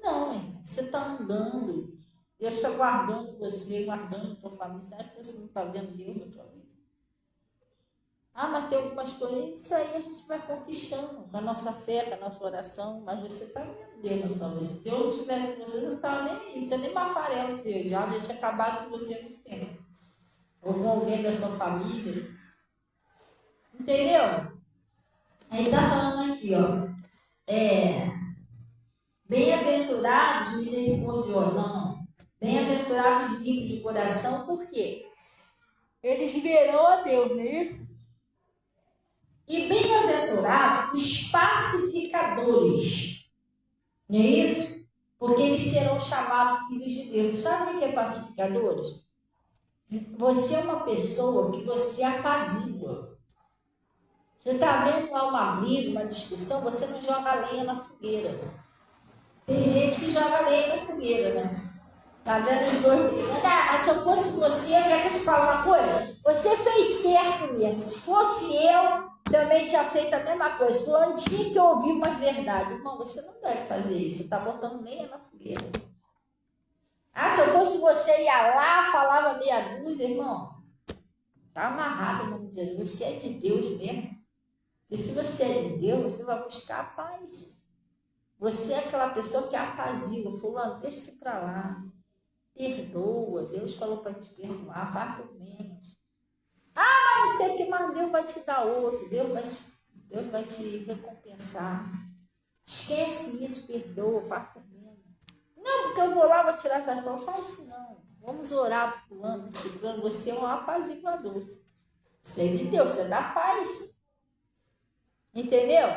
Não, irmão. Você está andando. Deus está guardando você, guardando a tua família. Será que você não está vendo Deus na tua vida? Ah, mas tem algumas coisas, isso aí a gente vai conquistando com a nossa fé, com a nossa oração, mas você está vendo Deus na sua vida. Se Deus não estivesse com você, você não estava nem, não tinha nem bafarelo seu, já tinha acabado com você há muito tempo. Ou com alguém da sua família. Entendeu? Aí está falando aqui, ó. Bem-aventurados misericordiosos. Não. Bem-aventurados limpos de coração, por quê? Eles verão a Deus, né? E bem-aventurados os pacificadores. Não é isso? Porque eles serão chamados filhos de Deus. Sabe o que é pacificadores? Você é uma pessoa que você apazigua. Você está vendo lá uma briga, uma discussão, você não joga lenha na fogueira. Tem gente que joga lenha na fogueira, né? Tá vendo os dois brigando? Ah, mas se eu fosse você, eu quero te falar uma coisa. Você fez certo mesmo. Se fosse eu, também tinha feito a mesma coisa. Fulano tinha que ouvir uma verdade. Irmão, você não deve fazer isso. Você está botando lenha na fogueira. Ah, se eu fosse você, ia lá, falava meia dúzia, irmão. Tá amarrado, vamos dizer. Você é de Deus mesmo. E se você é de Deus, você vai buscar a paz. Você é aquela pessoa que apazigua. Fulano, deixa isso para lá. Perdoa. Deus falou para te perdoar. Vá por menos. Ah, mas não sei o que mais. Deus vai te dar outro. Deus vai te recompensar. Esquece isso. Perdoa. Vá por menos. Não, porque eu vou lá, vou tirar essas coisas. Fala assim, não. Vamos orar por fulano, por ciclano. Você é um apaziguador. Você é de Deus. Você é da paz. Entendeu?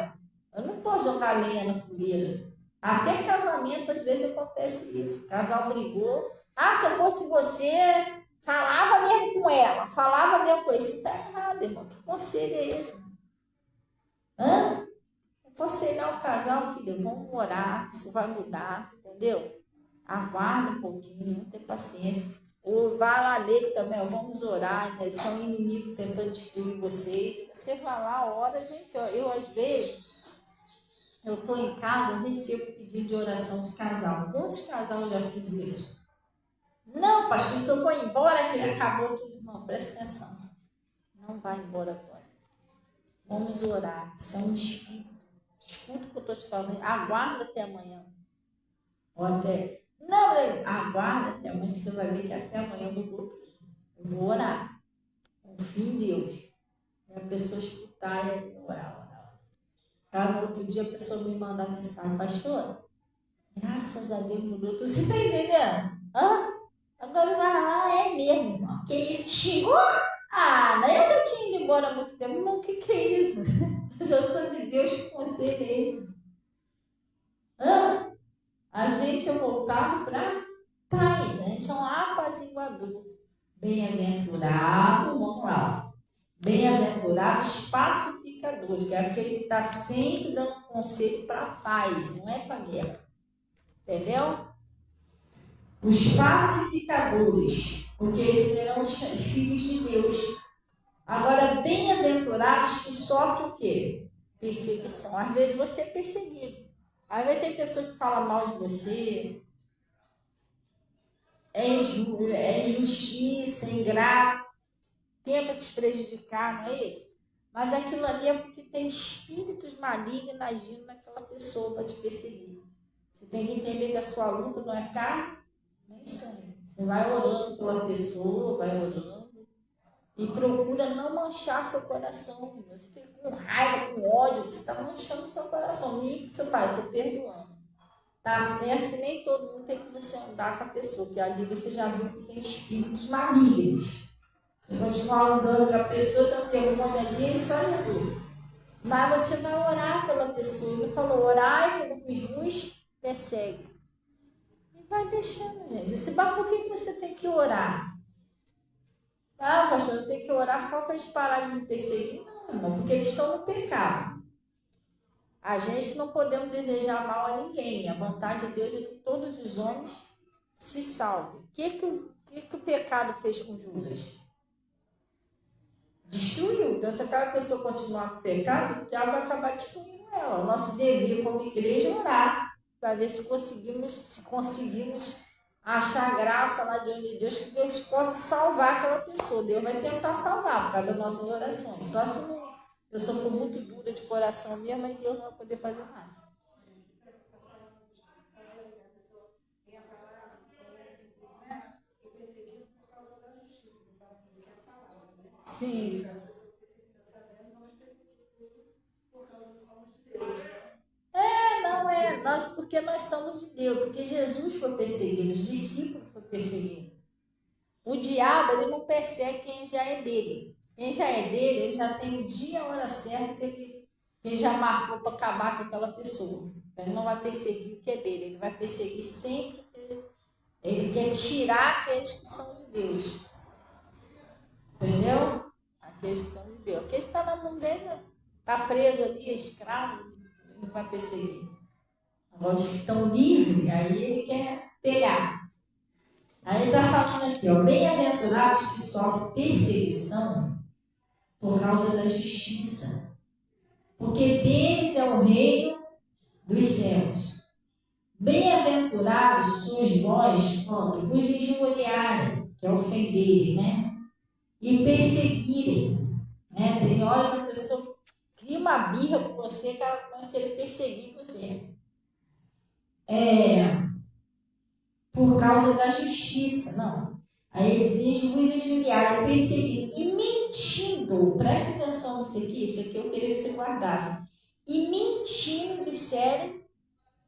Eu não posso jogar lenha na fogueira. Até casamento, às vezes, acontece isso. O casal brigou. Ah, se eu fosse você, falava mesmo com ela. Falava mesmo com ele. Isso está errado, irmão. Que conselho é esse? Hã? Aconselhar o casal, filha, vamos orar. Isso vai mudar, entendeu? Aguarda um pouquinho, não tem paciência. Ou vai lá ler também, ó, vamos orar, né? São inimigos tentando destruir vocês. Você vai lá, ora, gente, ó, eu às vezes, eu estou em casa, eu recebo pedido de oração de casal. Quantos casais eu já fiz isso? Não, pastor, então eu vou embora que acabou tudo. Não, presta atenção. Não vai embora agora. Vamos orar. São espíritos. Escuta o que eu estou te falando. Aguarda até amanhã. Ou até... Não, aguarda até amanhã, você vai ver que até amanhã mudou tudo. Eu vou orar. Confie em Deus. E a pessoa escutar e orar. No outro dia a pessoa me manda mensagem, pastor, graças a Deus mudou tudo. Você está entendendo? Hã? Agora vai lá, é mesmo, irmão. Que isso? Xingou? Ah, eu já tinha ido embora há muito tempo. Irmão, o que é isso? Se eu sou de Deus, que conselho é esse? Hã? A gente é voltado para paz, a gente é um apaziguador. Bem-aventurado, vamos lá. Bem-aventurados pacificadores, que é aquele que está sempre dando conselho para a paz, não é para a guerra. Entendeu? Os pacificadores, porque esses serão os filhos de Deus. Agora, bem-aventurados que sofrem o quê? Perseguição. Às vezes você é perseguido. Às vezes tem pessoa que fala mal de você, é injustiça, é ingrato, tenta te prejudicar, não é isso? Mas aquilo ali é porque tem espíritos malignos agindo naquela pessoa para te perseguir. Você tem que entender que a sua luta não é carne nem sangue. Você vai orando pela pessoa, vai orando e procura não manchar seu coração. Você fica com raiva, com ódio, você está manchando seu coração. Limpe seu pai, estou perdoando. Tá certo que nem todo mundo tem que você andar com a pessoa, porque ali você já viu que tem espíritos malignos. Você continuar andando com a pessoa, tem um demônio ali, só Jesus. Mas você vai orar pela pessoa. Ele falou, orai pelo que vos persegue. E vai deixando, gente. Mas por que você tem que orar? Ah, pastor, eu tenho que orar só para eles pararem de me perseguir? Não, irmão, porque eles estão no pecado. A gente não podemos desejar mal a ninguém. A vontade de Deus é que todos os homens se salvem. O que o pecado fez com Judas? Destruiu. Então, se aquela pessoa continuar com o pecado, o diabo vai acabar destruindo ela. O nosso dever como igreja é orar para ver se conseguimos achar graça lá diante de Deus, que Deus possa salvar aquela pessoa. Deus vai tentar salvar por causa das nossas orações. Só se não, eu só for muito dura de coração mesmo, aí Deus não vai poder fazer nada. Sim, sim. Não é, porque nós somos de Deus, porque Jesus foi perseguido, os discípulos foram perseguidos. O diabo, ele não persegue quem já é dele. Quem já é dele, ele já tem o dia e a hora certa que ele já marcou para acabar com aquela pessoa. Ele não vai perseguir o que é dele, ele vai perseguir sempre o que ele quer tirar aqueles que são de Deus. Entendeu? Aqueles que são de Deus. Aqueles que estão na mão dele, está preso ali, escravo, ele não vai perseguir. Agora, os que estão livres, aí ele quer pegar. Aí ele está falando aqui, ó, bem-aventurados que sofrem perseguição por causa da justiça, porque deles é o reino dos céus. Bem-aventurados sois vós quando vos injuriarem, que é ofenderem, né? E perseguirem, né? Tem hora que a pessoa cria uma birra com você, que ela começa a querer perseguir você. Por causa da justiça, não. Aí eles vos injuriarem, perseguindo e mentindo. Preste atenção nisso aqui eu queria que você guardasse. E mentindo disserem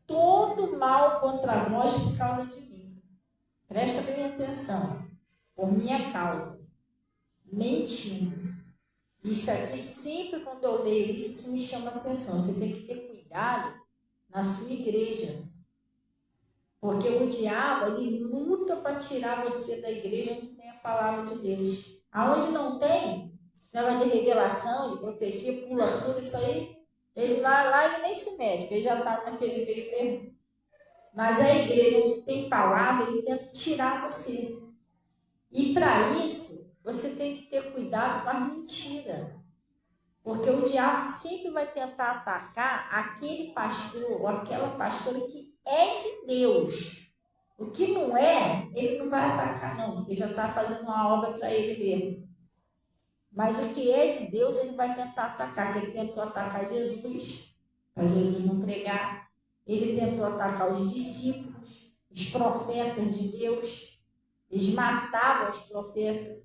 todo mal contra vós por causa de mim. Presta bem atenção. Por minha causa. Mentindo. Isso aqui, sempre quando eu leio isso me chama a atenção. Você tem que ter cuidado na sua igreja. Porque o diabo, ele luta para tirar você da igreja onde tem a palavra de Deus. Aonde não tem, esse negócio de revelação, de profecia, pula tudo, isso aí, ele lá ele nem se mete, porque ele já está naquele meio mesmo. Mas a igreja onde tem palavra, ele tenta tirar você. E para isso, você tem que ter cuidado com as mentiras. Porque o diabo sempre vai tentar atacar aquele pastor ou aquela pastora que é de Deus. O que não é, ele não vai atacar não, porque já está fazendo uma obra para ele ver. Mas o que é de Deus, ele vai tentar atacar. Ele tentou atacar Jesus, para Jesus não pregar. Ele tentou atacar os discípulos, os profetas de Deus. Eles matavam os profetas.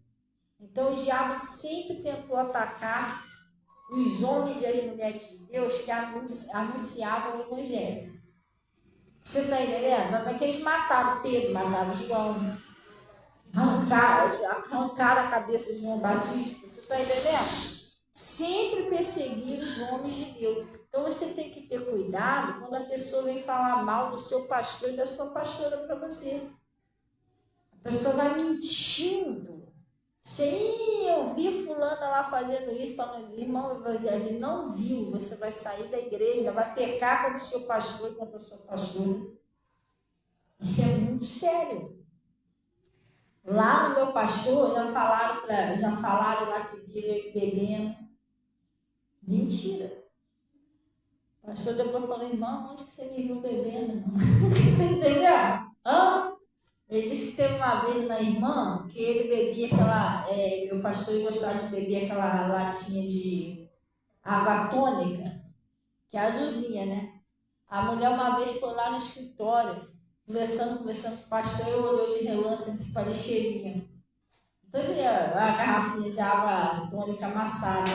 Então o diabo sempre tentou atacar os homens e as mulheres de Deus que anunciavam o Evangelho. Você está entendendo? Daqueles mataram Pedro, mataram João, arrancaram a cabeça de João Batista. Você está entendendo? Sempre perseguiram os homens de Deus. Então você tem que ter cuidado quando a pessoa vem falar mal do seu pastor e da sua pastora para você. A pessoa vai mentindo Sim, eu vi fulana lá fazendo isso, falando, irmão, ele não viu, você vai sair da igreja, vai pecar contra o seu pastor e contra o seu pastor. Isso é muito sério. Lá no meu pastor, já falaram lá que viram ele bebendo. Mentira. O pastor depois falou, irmão, onde que você me viu bebendo, irmão? Entendeu? Hã? Ele disse que teve uma vez uma irmã que ele bebia meu pastor gostava de beber aquela latinha de água tônica, que é azulzinha, né? A mulher uma vez foi lá no escritório, conversando com o pastor, e olhou de relance e disse, para cheirinha. Então, a garrafinha de água tônica amassada.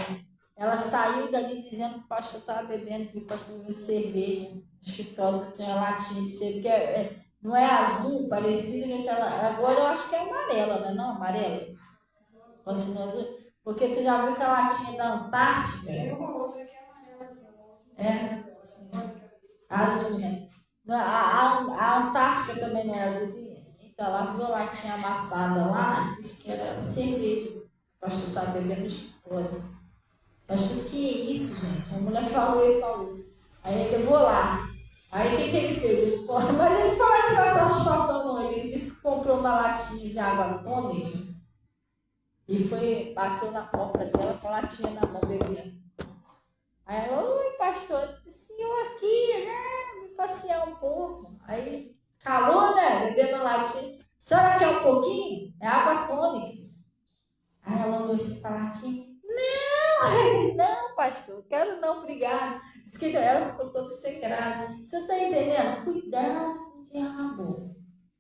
Ela saiu dali dizendo que o pastor estava bebendo, que o pastor bebendo cerveja no escritório, que tinha latinha de cerveja, não é azul, parecido com aquela. Agora eu acho que é amarela, não é? Não, amarela. Continua azul. Porque tu já viu aquela latinha da Antártica? Tem uma outra que é amarela, assim. É? Sim. Azul, né? A Antártica também não é azulzinha? Então ela viu a latinha amassada lá, disse que era cerveja. O pastor estava bebendo no escritório. Pastor, que é isso, gente? A mulher falou isso, falou. Aí ele levou lá. Aí o que ele fez? Ele falou, mas ele não vai tirar satisfação não. Ele disse que comprou uma latinha de água tônica e foi, bateu na porta dela com a latinha na mão bebendo. Aí ela, oi pastor, senhor aqui, né? Vim passear um pouco. Aí calou, né? Bebendo a latinha. A senhora quer um pouquinho? É água tônica. Aí ela andou assim para a latinha. Não, pastor, quero não, obrigado. Diz que ela ficou toda sem graça. Você está entendendo? Cuidado com o diabo.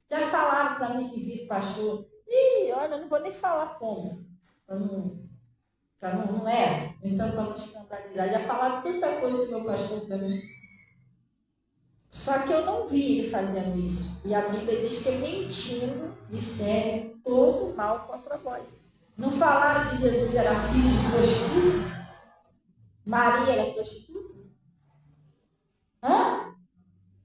Já falaram para mim que vira pastor. Ih, olha, não vou nem falar como. Não é? Então, para não escandalizar. Já falaram tanta coisa do meu pastor para mim. Só que eu não vi ele fazendo isso. E a Bíblia diz que mentindo disseram todo mal contra vós. Não falaram que Jesus era filho de prostituta? Maria era prostituta? Hã?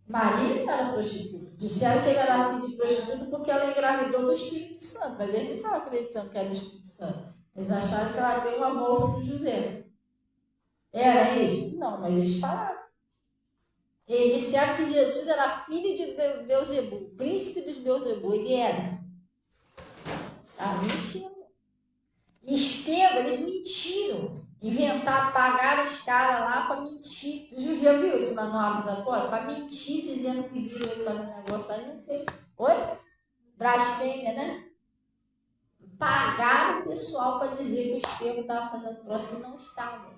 Maria não era prostituta. Disseram que ele era filho de prostituta porque ela engravidou do Espírito Santo. Mas ele não estava acreditando que era do Espírito Santo. Eles acharam que ela deu uma volta para José. Era isso? Não, mas eles falaram. Eles disseram que Jesus era filho de Beelzebul, príncipe dos Beelzebul. Ele era. Está mentindo. Estevão, eles mentiram. Inventaram, pagaram os caras lá para mentir. Tu já viu isso lá no Atos Apóstolos? Para mentir, dizendo que viram ele fazendo negócio aí, não fez. Oi? Blasfêmia, né? Pagaram o pessoal para dizer que o Estevão estava fazendo troço que não estava.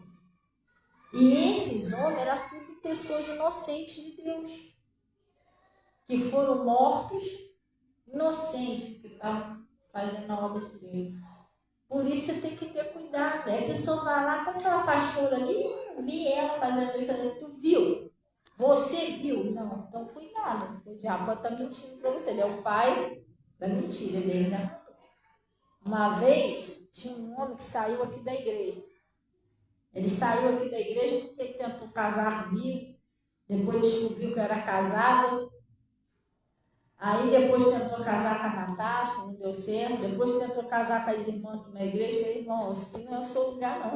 E esses homens eram tudo pessoas inocentes de Deus. Que foram mortos inocentes, porque estavam fazendo a obra de Deus. Por isso você tem que ter cuidado. Aí a pessoa vai lá com aquela pastora ali, vi ela fazendo isso, tu viu? Você viu? Não, então cuidado, porque o diabo pode estar mentindo para você. Ele é o pai da mentira dele, né? Uma vez tinha um homem que saiu aqui da igreja. Ele saiu aqui da igreja porque ele tentou casar comigo, depois descobriu que eu era casada. Aí depois tentou casar com a Natasha, não deu certo. Depois tentou casar com as irmãs aqui na igreja. Falei, irmão, isso aqui não é o seu lugar, não.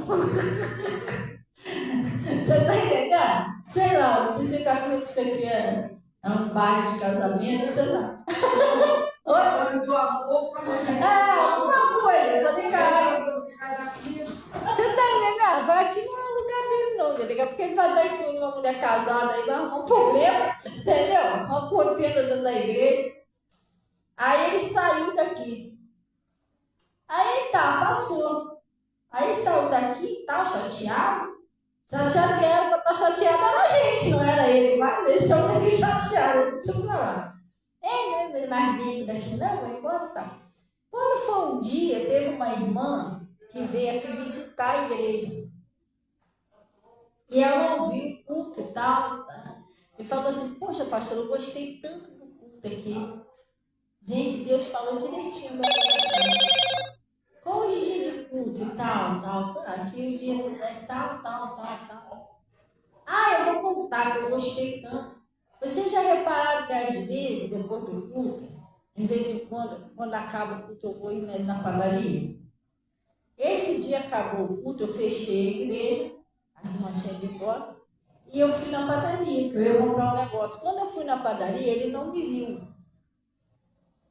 Você está entendendo? Sei lá, não sei se você está achando que isso aqui é um baile de casamento, sei lá. Oi? Do amor, Uma coisa, tô de cara. Você está entendendo? Vai aqui não é o lugar dele, não, entendeu? Porque ele vai dar em cima de uma mulher casada aí, vai arrumar um problema, entendeu? Uma contenda dentro da igreja. Aí ele saiu daqui. Aí tá, passou. Aí saiu daqui, tá chateado. Chateado que era pra estar chateado era a gente, não era ele. Mas ele saiu daqui chateado. Deixa eu falar. Não é mais vivo daqui, não, vai embora, tá. Quando foi um dia, teve uma irmã que veio aqui visitar a igreja. E ela ouviu o culto e tal. E falou assim, poxa, pastor, eu gostei tanto do culto aqui. Gente, Deus falou direitinho no meu coração. Qual os dias de culto e tal? Aqui os dias tal. Eu vou contar, que eu gostei tanto. Vocês já repararam que às vezes, depois do culto, em vez em quando acaba o culto, eu vou ir na padaria? Esse dia acabou o culto, eu fechei a igreja, a irmã tinha ido embora, e eu fui na padaria, que eu ia comprar um negócio. Quando eu fui na padaria, ele não me viu.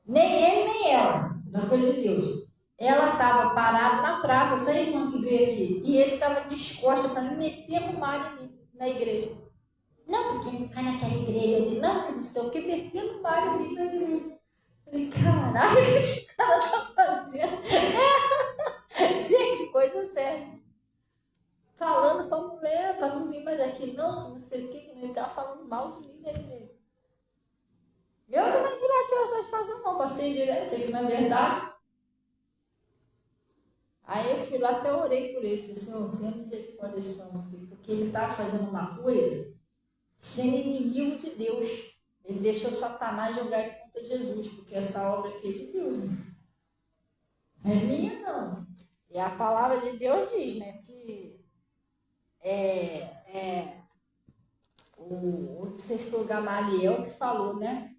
Nem ele, nem ela, na coisa de Deus. Ela estava parada na praça, essa irmã que veio aqui, e ele estava disposto para me meter no mar em mim, na igreja. Não, porque não vai naquela igreja ali, não, que não sei o que, metendo no mar em mim na igreja. Falei, caralho, o que esse cara tá fazendo? Gente, coisa séria. Falando pra mulher, pra não vir mais aqui, não sei o que, ele tava falando mal de mim na igreja. Eu também não fui lá tirar satisfação, não, passei direto, sei que não é verdade. Aí eu fui lá, até orei por ele, falei, Senhor, tenha misericórdia desse homem, porque ele estava fazendo uma coisa sendo inimigo de Deus. Ele deixou Satanás jogar ele contra Jesus, porque essa obra aqui é de Deus, né? Não é minha, não. E a palavra de Deus diz, né, que não sei se foi o Gamaliel que falou, né?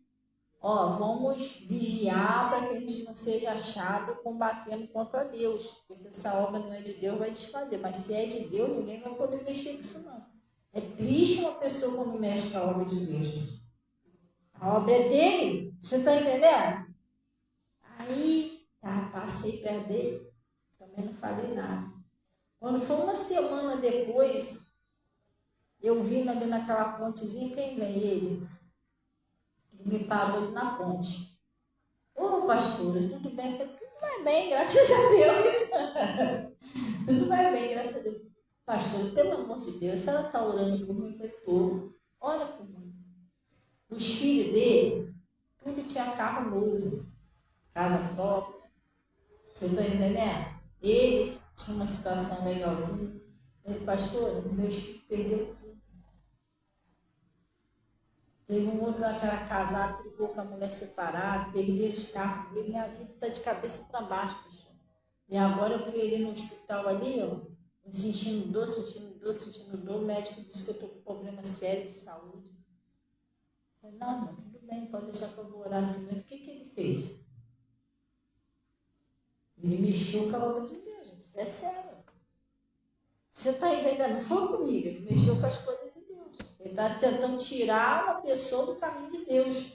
Ó, vamos vigiar para que a gente não seja achado combatendo contra Deus. Porque se essa obra não é de Deus, vai desfazer. Mas se é de Deus, ninguém vai poder mexer com isso, não. É triste uma pessoa quando mexe com a obra de Deus. A obra é dele. Você está entendendo? Aí, passei perto dele. Também não falei nada. Quando foi uma semana depois, eu vi ali naquela pontezinha, quem vem? Ele me parou ali na ponte. Ô, pastora, tudo bem? Eu falei, tudo vai bem, graças a Deus. Tudo vai bem, graças a Deus. Pastora, pelo amor de Deus, a senhora está orando por mim? Eu falei, tô. Olha por mim. Os filhos dele, tudo tinha carro novo, casa própria. Você está entendendo? Eles tinham uma situação legalzinha. Eu falei, pastora, meus filhos perderam tudo. Teve um outro aquela casada, brigou com a mulher separada, perderam os carros dele, minha vida está de cabeça para baixo, pastor. E agora eu fui ali no hospital ali, ó, sentindo dor, o médico disse que eu estou com problema sério de saúde. Eu falei, não, tudo bem, pode deixar que eu vou orar assim, mas o que ele fez? Ele mexeu com a obra de Deus, gente, isso é sério. Você está entendendo? Não foi comigo, ele mexeu com as coisas de Deus. Ele está tentando tirar uma pessoa do caminho de Deus.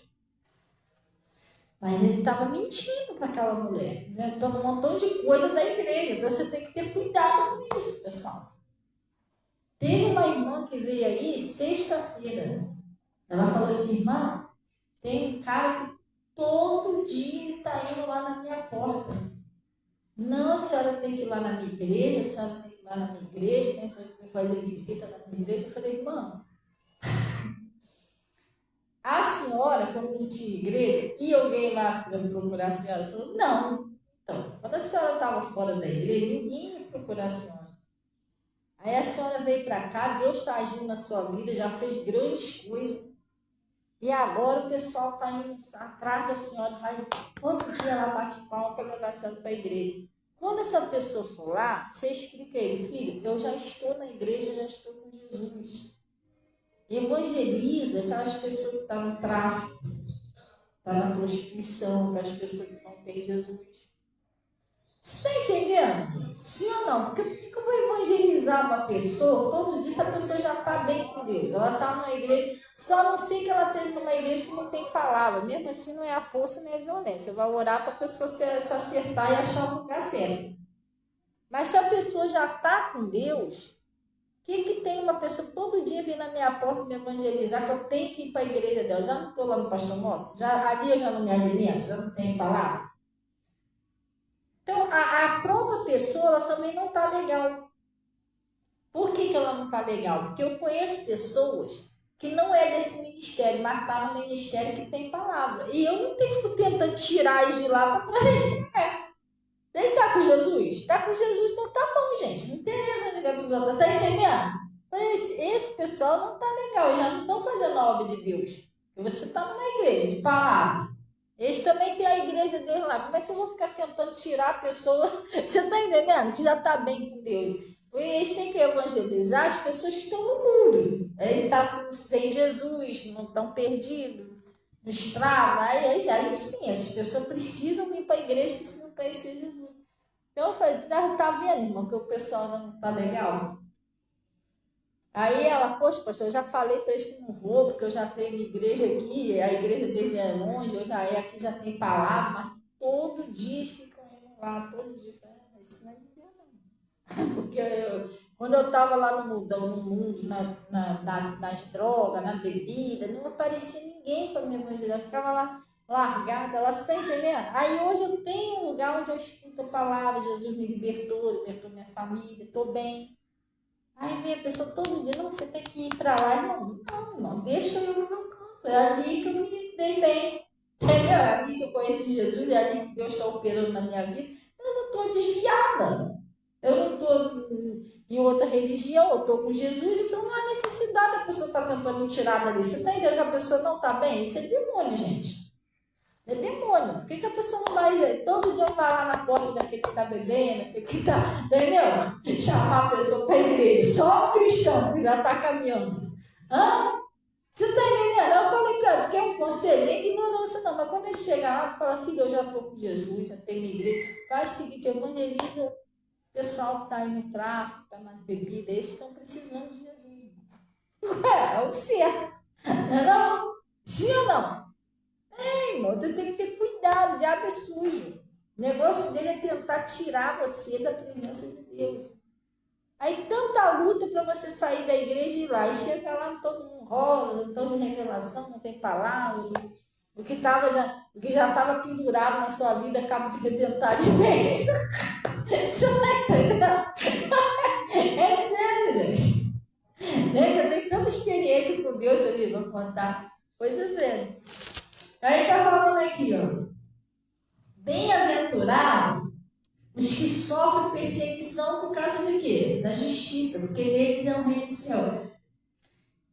Mas ele estava mentindo para aquela mulher, inventando um montão de coisa da igreja. Então você tem que ter cuidado com isso, pessoal. Teve uma irmã que veio aí sexta-feira. Ela falou assim, irmã, tem um cara que todo dia ele está indo lá na minha porta. Não, a senhora tem que ir lá na minha igreja, a senhora tem que ir lá na minha igreja, a senhora tem que fazer visita na minha igreja. Eu falei, irmã, a senhora, quando não tinha igreja, e alguém lá para procurar a senhora? Falou, não. Então, quando a senhora estava fora da igreja, ninguém ia procurar a senhora. Aí a senhora veio para cá, Deus está agindo na sua vida, já fez grandes coisas. E agora o pessoal está indo atrás da senhora, faz todo dia ela bate palma para levar a senhora para a igreja. Quando essa pessoa for lá, você explica a ele, filho, eu já estou na igreja, já estou com Jesus. Evangeliza aquelas pessoas que estão no tráfico, estão na prostituição, aquelas pessoas que não têm Jesus. Você está entendendo? Sim ou não? Porque por que eu vou evangelizar uma pessoa? Todo dia essa pessoa já está bem com Deus. Ela está numa igreja, só não sei que ela esteja numa igreja que não tem palavra. Mesmo assim, não é a força nem a violência. Vai orar para a pessoa se acertar e achar o lugar certo. Mas se a pessoa já está com Deus, o que tem uma pessoa todo dia vir na minha porta me evangelizar, que eu tenho que ir para a igreja dela? Já não estou lá no Pastor Mota? Ali eu já não me alimento? Já não tenho palavra? Então, a própria pessoa ela também não está legal. Por que ela não está legal? Porque eu conheço pessoas que não é desse ministério, mas está no ministério que tem palavra. E eu não fico tentando tirar eles de lá para trazer. Ele está com Jesus? Está com Jesus, então tá bom, gente. Não interessa ligar para os outros. Está entendendo? Esse pessoal não está legal. Eles já não estão fazendo a obra de Deus. E você está numa igreja de palavra. Eles também têm a igreja deles lá. Como é que eu vou ficar tentando tirar a pessoa? Você está entendendo? Que já está bem com Deus. Eles têm que evangelizar as pessoas que estão no mundo. Ele está sem Jesus, não estão perdidos, não estrava. Aí sim, essas pessoas precisam vir para a igreja, precisam conhecer Jesus. Então eu falei, tá vendo, irmão, que o pessoal não tá legal? Aí ela, poxa, pastor, eu já falei para eles que não vou, porque eu já tenho igreja aqui, a igreja deles é longe, eu já aqui já tem palavra, mas todo dia eles ficam indo lá, todo dia. Eu falei, isso não é de Deus, não. Porque quando eu estava lá no mundo, nas drogas, na bebida, não aparecia ninguém para me evangelizar, eu ficava lá largada, ela está entendendo? Aí hoje eu tenho um lugar onde eu escuto a palavra, Jesus me libertou minha família, estou bem. Aí vem a pessoa todo dia, não, você tem que ir para lá. Não, deixa eu no meu canto. É ali que eu me dei bem. Entendeu? É ali que eu conheci Jesus, é ali que Deus está operando na minha vida. Eu não estou desviada. Eu não estou em outra religião, eu estou com Jesus, então não há necessidade da pessoa estar tentando me tirar dali. Você está entendendo que a pessoa não está bem? Isso é demônio, gente. É demônio. Por que a pessoa não vai, todo dia vai lá na porta daquele que está bebendo, daquele que está, entendeu? Chamar a pessoa para a igreja. Só o cristão que já está caminhando. Hã? Você está entendendo? Eu falei para ela, tu quer um conselho? Nem ignorância não, mas quando ele chegar lá, tu fala, filho, eu já estou com Jesus, já tenho minha igreja. Faz o seguinte, evangeliza o pessoal que está aí no tráfico, que está na bebida, esses estão precisando de Jesus. É o certo. Não? Sim ou não? Irmão, você tem que ter cuidado, o diabo é sujo. O negócio dele é tentar tirar você da presença de Deus. Aí tanta luta para você sair da igreja e ir lá. E chega lá, todo mundo rola, todo de revelação, não tem palavra. O que já estava pendurado na sua vida acaba de rebentar de vez. Você não é entendendo? É sério, gente. Gente, eu tenho tanta experiência com Deus ali, vou contar. Pois é. Aí está falando aqui, ó. Bem-aventurado os que sofrem perseguição por causa de quê? Da justiça, porque deles é o reino do céu.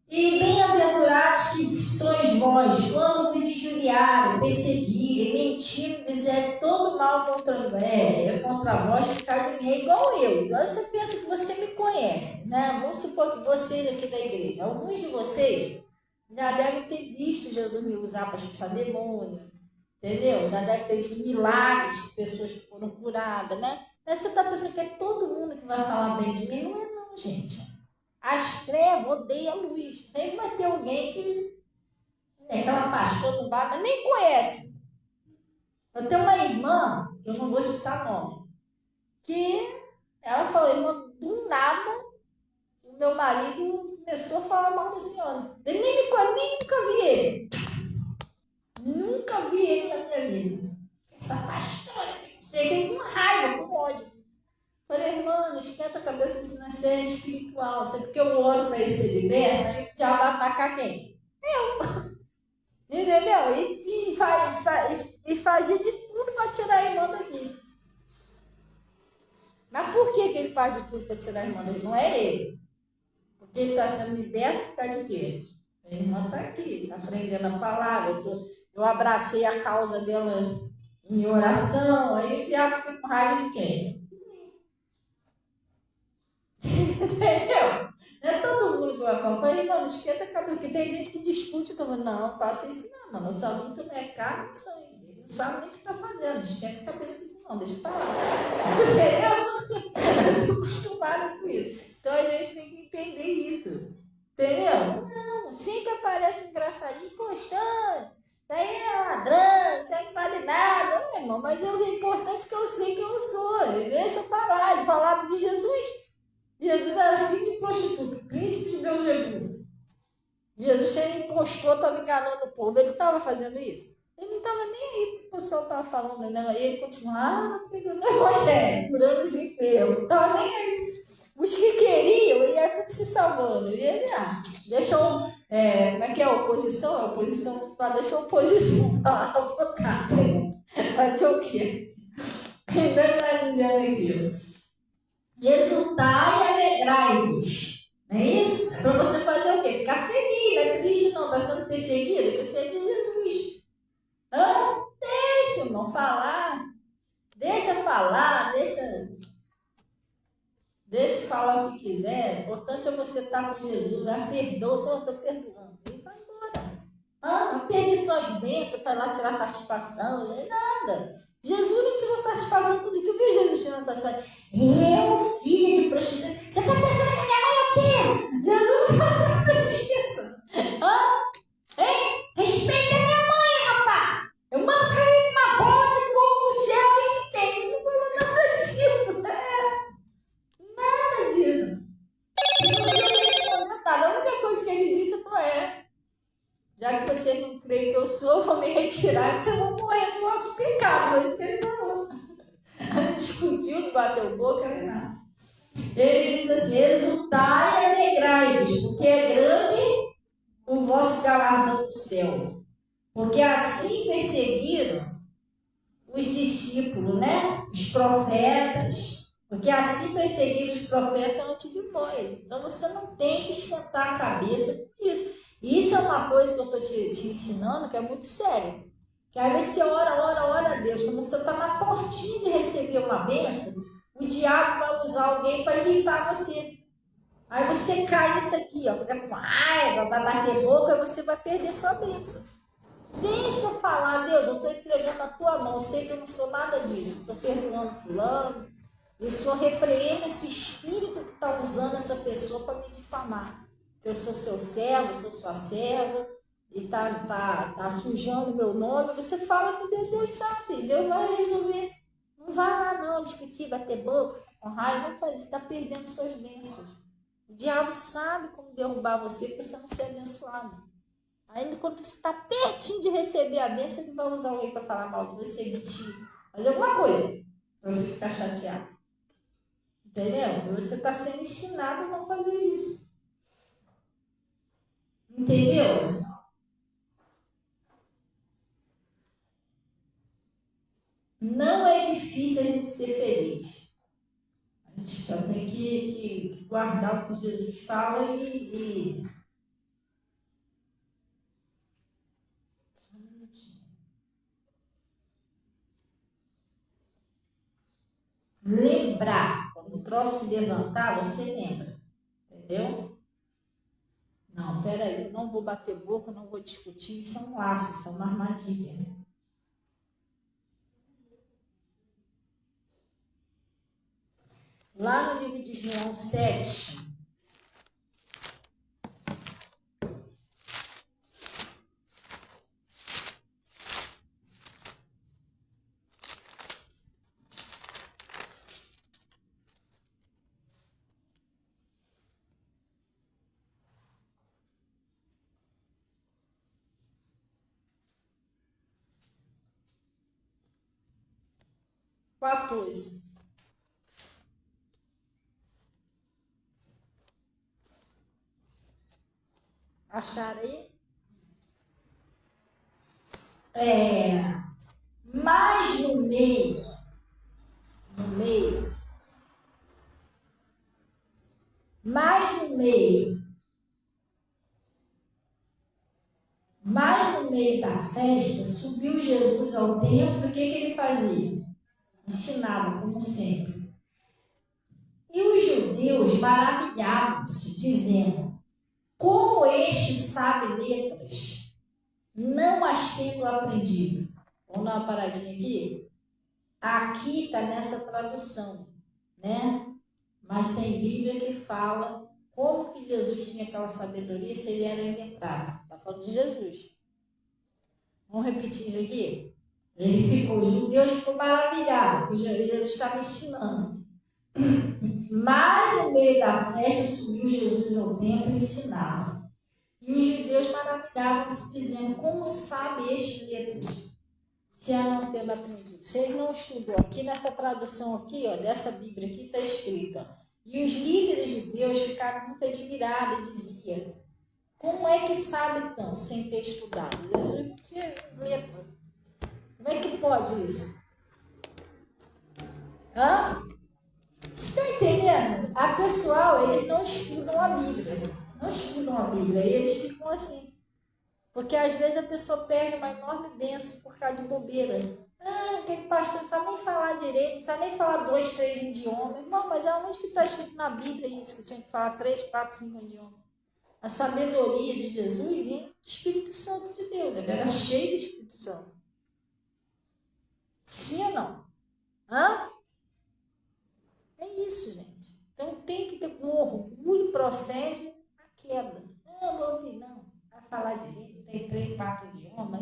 E bem-aventurados que sois vós, quando vos injuriarem, perseguirem, mentirem, dizerem todo mal contra vós, ficar de mim, é igual eu. Então você pensa que você me conhece, né? Vamos supor que vocês aqui da igreja, alguns de vocês já devem ter visto Jesus me usar para expulsar demônio, entendeu? Já deve ter visto milagres, pessoas que foram curadas, né? Mas você está pensando que é todo mundo que vai falar bem de mim? Não é não, gente. As trevas odeiam a luz. Sempre vai ter alguém que é aquela pastora do bar, mas nem conhece. Eu tenho uma irmã, eu não vou citar nome, que ela falou, irmã, do nada, o meu marido começou a falar mal da senhora. Ele nem nunca vi ele. Nunca vi ele na minha vida. Essa pastora, cheguei com raiva, com ódio. Falei, irmã, não esquenta a cabeça que isso não é ser espiritual. Isso é porque eu oro para ele ser liberto, aí já vai atacar quem? Eu. Entendeu? E fazia de tudo para tirar a irmã daqui. Mas por que ele faz de tudo para tirar a irmã daqui? Não é ele. Porque ele está sendo liberto por causa de quê? A irmã está aqui, está aprendendo a palavra. Eu abracei a causa dela em oração. Aí o diabo fica com raiva de quem? Entendeu? Não é todo mundo que vai falar, falei, mano, esquenta a cabeça, porque tem gente que discute, então, não, faça isso não, mano, nossa luta não é carne e sangue, ele não sabe nem o que está fazendo, esquenta a cabeça com isso não, deixa pra lá. Entendeu? Eu estou acostumada com isso. Então a gente tem que entender isso. Entendeu? Não, sempre aparece um engraçadinho postando, daí é ladrão, isso aí não vale nada, não, irmão, mas é importante que eu sei quem eu sou, deixa eu falar, de palavra de Jesus. Jesus era filho de prostituta, príncipe de Beelzebub. Jesus, se ele impostor, estava enganando o povo. Ele não estava fazendo isso. Ele não estava nem aí que o pessoal estava falando, né? E ele continuava pregando o evangelho, curando os enfermos. Não estava nem aí. Os que queriam, ele ia tudo se salvando. E ele, deixa eu... como é que é a oposição? A oposição deixa a oposição lá, votar. Fazer o quê? Quem está dizendo aqui? Exultai e alegrai-vos. Não é isso? É para você fazer o quê? Ficar feliz, não é triste não, está sendo perseguido, que você é de Jesus. Deixa, irmão, falar. Deixa falar, deixa falar o que quiser. O importante é você estar com Jesus. Perdoa, Senhor, eu estou perdoando. E vai embora. Não pegue suas bênçãos, vai lá tirar satisfação, nem nada. Jesus não tirou satisfação com isso. Tu viu Jesus tirando satisfação? Eu, filha de prostituta. Você tá pensando que minha mãe é o quê? Jesus não fala nada disso. Hã? Hein? Respeita a minha mãe, rapaz. Eu mando cair uma bola de fogo no céu e te queimo. Não fala nada disso. Nada disso. A única coisa que ele disse foi: já que vocês não creem que eu sou, vou me retirar, vocês vão morrer no nosso pecado. Foi isso que ele falou. Não discutiu, não bateu boca, nem nada. Ele diz assim: exultai e alegrai-vos, porque é grande o vosso galardão no céu. Porque assim perseguiram os discípulos, né? Os profetas. Porque assim perseguiram os profetas antes de vós. Então você não tem que esquentar a cabeça com isso. E isso é uma coisa que eu estou te ensinando que é muito sério. Que aí você ora a Deus. Quando você está na portinha de receber uma bênção, o diabo vai usar alguém para irritar você. Aí você cai nisso aqui, ó, fica com raiva, vai bater boca, e você vai perder sua bênção. Deixa eu falar, Deus, eu estou entregando na tua mão, eu sei que eu não sou nada disso, estou perdoando fulano, e o Senhor repreende esse espírito que está usando essa pessoa para me difamar. Eu sou seu servo, eu sou sua serva, e tá sujando meu nome. Você fala com Deus, Deus sabe, Deus vai resolver. Não vai lá não, discutir, bater boca, ficar com raiva, não faz isso, está perdendo suas bênçãos. O diabo sabe como derrubar você para você não ser abençoado. Ainda quando você está pertinho de receber a bênção, ele vai usar alguém para falar mal de você, mentir, fazer alguma coisa para você ficar chateado. Entendeu? Você está sendo ensinado a não fazer isso. Entendeu? Não é difícil a gente ser feliz. A gente só tem que guardar o que Jesus fala e lembrar. Quando o troço se levantar, você lembra. Entendeu? Não, peraí, eu não vou bater boca, não vou discutir. Isso é um laço, isso é uma armadilha. Lá no livro de João 7, (14). Acharam aí? Mas no meio, da festa, subiu Jesus ao templo. O que ele fazia? Ensinava, como sempre. E os judeus maravilhavam-se, dizendo: como este sabe letras, não as tendo aprendido. Vamos dar uma paradinha aqui? Aqui está nessa tradução, né? Mas tem Bíblia que fala como que Jesus tinha aquela sabedoria se ele era iletrado. Está falando de Jesus. Vamos repetir isso aqui? Os judeus ficou maravilhados, porque Jesus estava ensinando. Mas no meio da festa subiu Jesus ao templo e ensinava. E os judeus maravilhavam-se, dizendo: como sabe este letras, se a não tendo aprendido? Vocês não estudou? Aqui nessa tradução aqui, ó, dessa Bíblia aqui está escrito: e os líderes judeus ficaram muito admirados e diziam: como é que sabe tanto sem ter estudado? Jesus não tinha letra. Como é que pode isso? Vocês estão entendendo? A pessoal, eles não estudam a Bíblia. E eles ficam assim. Porque às vezes a pessoa perde uma enorme bênção por causa de bobeira. Aquele pastor não sabe nem falar direito, não sabe nem falar 2, 3 idiomas. Irmão, mas aonde que está escrito na Bíblia isso? Que eu tinha que falar 3, 4, 5 idiomas. A sabedoria de Jesus vinha do Espírito Santo de Deus. Ele era cheio do Espírito Santo. Sim ou não? Hã? É isso, gente. Então tem que ter, o orgulho procede a queda. Não vou ouvir, não. Vai falar de mim, tem 3, 4 idiomas.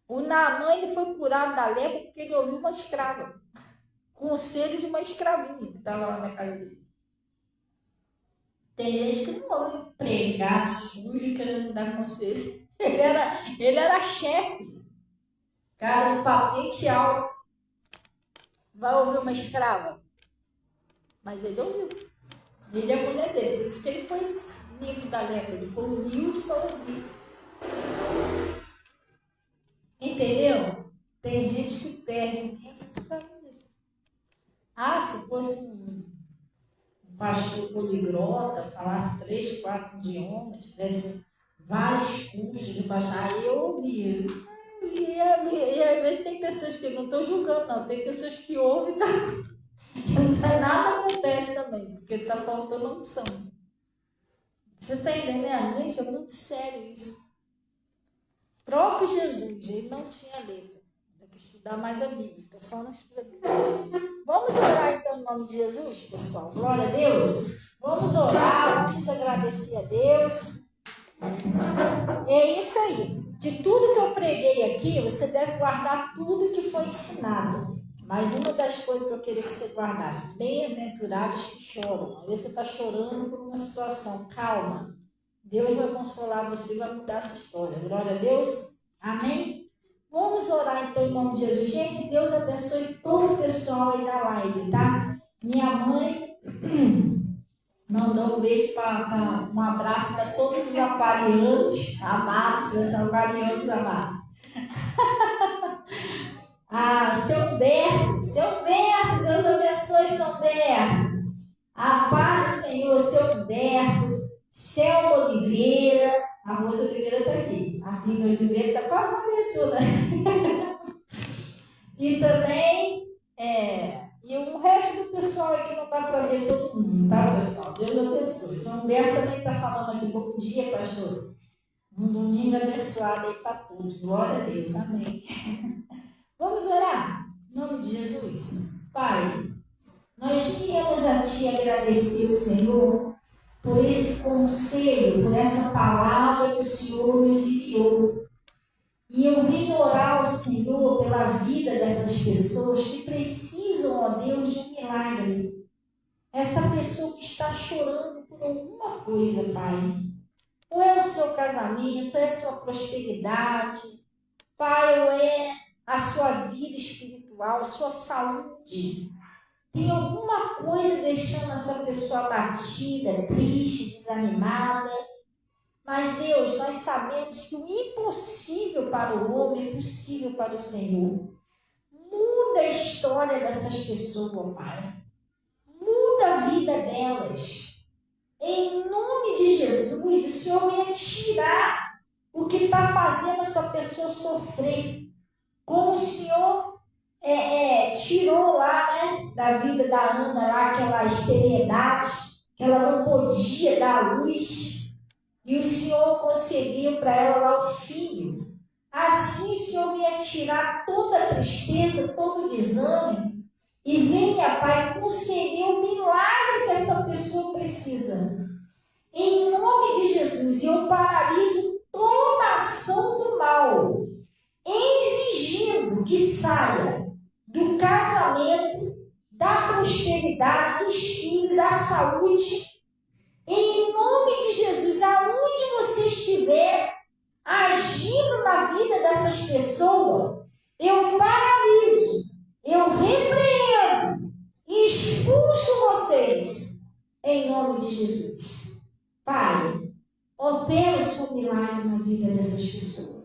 O Naamã, ele foi curado da lepra porque ele ouviu uma escrava. Conselho de uma escravinha que estava lá na casa dele. Tem gente que não ouve pregar sujo querendo dar conselho. Ele era chefe, cara de patente alta. Vai ouvir uma escrava? Mas ele ouviu. Ele é a mulher dele. Por isso que ele foi livre da lepra. Ele foi humilde para ouvir. Entendeu? Tem gente que perde imenso por causa disso. Ah, se fosse um pastor poliglota, falasse 3, 4 idiomas, tivesse vários cursos de pastor, aí eu ouvia. E às vezes tem pessoas que não estou julgando, não. Tem pessoas que ouvem e tá... nada acontece também, porque está faltando unção. Você está entendendo? Gente, é muito sério isso. O próprio Jesus, ele não tinha letra. Tem que estudar mais a Bíblia, o pessoal não estuda a Bíblia. Vamos orar então em nome de Jesus, pessoal. Glória a Deus. Vamos orar, vamos agradecer a Deus. É isso aí. De tudo que eu preguei aqui, você deve guardar tudo que foi ensinado. Mas uma das coisas que eu queria que você guardasse, bem-aventurados que choram. Às vezes você está chorando por uma situação, calma. Deus vai consolar você e vai mudar essa história. Glória a Deus. Amém? Vamos orar então em nome de Jesus. Gente, Deus abençoe todo o pessoal aí da live, tá? Minha mãe mandou um beijo, um abraço para todos os aquarianos amados, eu chamo aquarianos amados. Ah, seu Humberto, Deus abençoe, seu Humberto. A paz do Senhor, seu Humberto, Selma Oliveira, a Rosa Oliveira está aqui, a Bíblia Oliveira está para a família toda. E também, e o resto do pessoal aqui não dá para ver todo mundo, tá, pessoal? Deus abençoe. Seu Humberto também está falando aqui, bom dia, pastor. Um domingo abençoado aí para todos. Glória a Deus, amém. Vamos orar? Em nome de Jesus. Pai, nós viemos a Ti agradecer o Senhor por esse conselho, por essa palavra que o Senhor nos enviou. E eu venho orar ao Senhor pela vida dessas pessoas que precisam, ó Deus, de um milagre. Essa pessoa que está chorando por alguma coisa, Pai. Ou é o seu casamento, ou é a sua prosperidade, Pai, ou é a sua vida espiritual, a sua saúde. Tem alguma coisa deixando essa pessoa abatida, triste, desanimada. Mas, Deus, nós sabemos que o impossível para o homem é possível para o Senhor. Muda a história dessas pessoas, Pai. Muda a vida delas. Em nome de Jesus, o Senhor venha tirar o que está fazendo essa pessoa sofrer. Como o Senhor tirou lá, né, da vida da Ana, lá, aquela esterilidade, que ela não podia dar à luz. E o Senhor concedeu para ela lá o filho. Assim o Senhor ia tirar toda a tristeza, todo o desânimo. E venha, Pai, conceder o milagre que essa pessoa precisa. Em nome de Jesus, eu paraliso toda a ação do mal, exigindo que saia do casamento, da prosperidade, dos filhos, da saúde. Em nome de Jesus, aonde você estiver agindo na vida dessas pessoas, eu paraliso, eu repreendo e expulso vocês, em nome de Jesus. Pai, opera o seu milagre na vida dessas pessoas.